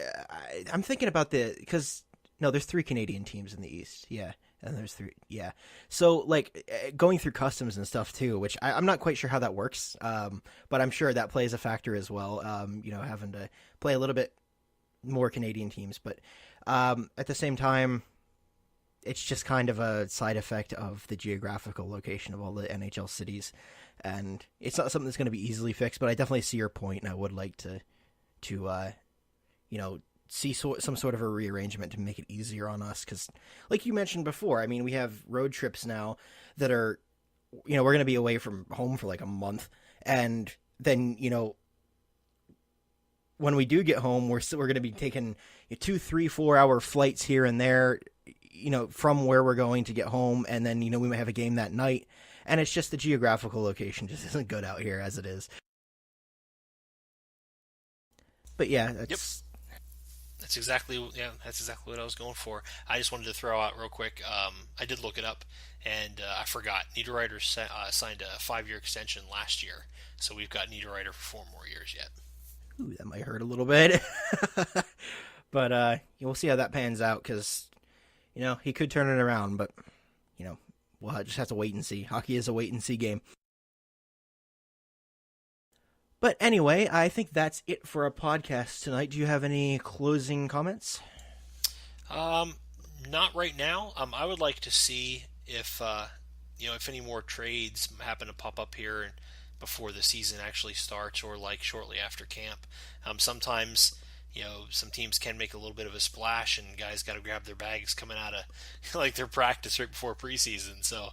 I'm thinking about because there's 3 Canadian teams in the East, yeah, and there's 3, yeah. So going through customs and stuff too, which I'm not quite sure how that works, but I'm sure that plays a factor as well. Having to play a little bit more Canadian teams, but at the same time, it's just kind of a side effect of the geographical location of all the NHL cities. And it's not something that's going to be easily fixed, but I definitely see your point, and I would like to see some sort of a rearrangement to make it easier on us. Because, like you mentioned before, I mean, we have road trips now that are, we're going to be away from home for a month, and then when we do get home, we're going to be taking 2, 3, 4 hour flights here and there, from where we're going to get home, and then we might have a game that night. And it's just the geographical location just isn't good out here as it is. But yeah, that's exactly what I was going for. I just wanted to throw out real quick. I did look it up, and I forgot. Niederreiter signed a 5-year extension last year, so we've got Niederreiter for 4 more years yet. Ooh, that might hurt a little bit. But we'll see how that pans out because he could turn it around, but we'll just have to wait and see. Hockey is a wait and see game. But anyway, I think that's it for our podcast tonight. Do you have any closing comments? Not right now. I would like to see if any more trades happen to pop up here before the season actually starts, or shortly after camp. Sometimes some teams can make a little bit of a splash, and guys got to grab their bags coming out of their practice right before preseason. So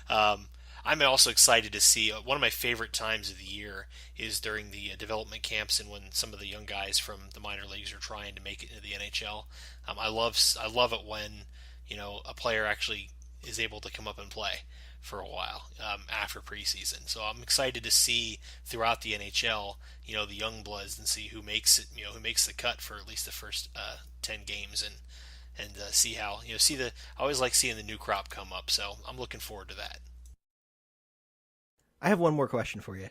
I'm also excited to see. One of my favorite times of the year is during the development camps, and when some of the young guys from the minor leagues are trying to make it into the NHL. I love it when a player actually is able to come up and play for a while after preseason. So I'm excited to see throughout the NHL, the young bloods, and see who makes it, who makes the cut for at least the first 10 games, and see how I always like seeing the new crop come up. So I'm looking forward to that. I have one more question for you.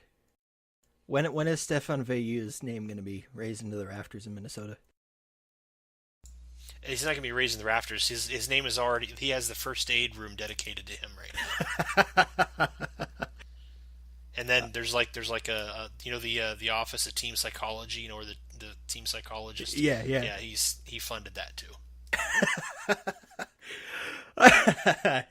When is Stefan Veilleux's name going to be raised into the rafters in Minnesota? He's not going to be raised in the rafters. His name is already. He has the first aid room dedicated to him right now. And then there's a the office of team psychology, or the team psychologist. Yeah. He funded that too.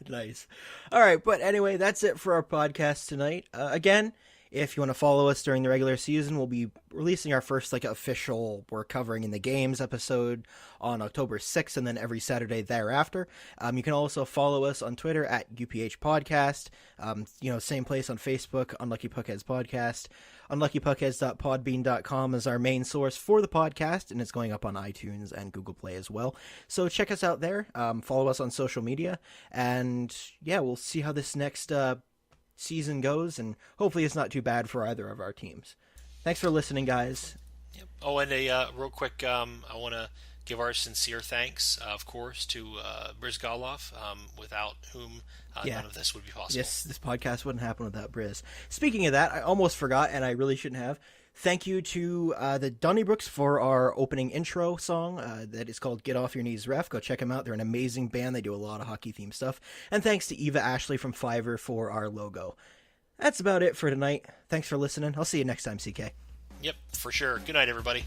Nice. All right, but anyway, that's it for our podcast tonight. Again, If you want to follow us during the regular season, we'll be releasing our first official We're Covering in the Games episode on October 6th, and then every Saturday thereafter. You can also follow us on Twitter at UPH Podcast. Same place on Facebook, Unlucky Puckheads Podcast. UnluckyPuckheads.podbean.com is our main source for the podcast, and it's going up on iTunes and Google Play as well. So check us out there. Follow us on social media, and yeah, we'll see how this next season goes, and hopefully it's not too bad for either of our teams. Thanks for listening, guys. Yep. Oh, and a real quick, I want to give our sincere thanks, of course, to Briz Goloff, without whom none of this would be possible. Yes, this podcast wouldn't happen without Briz. Speaking of that, I almost forgot, and I really shouldn't have. Thank you to the Donnybrooks for our opening intro song that is called Get Off Your Knees Ref. Go check them out. They're an amazing band. They do a lot of hockey-themed stuff. And thanks to Eva Ashley from Fiverr for our logo. That's about it for tonight. Thanks for listening. I'll see you next time, CK. Yep, for sure. Good night, everybody.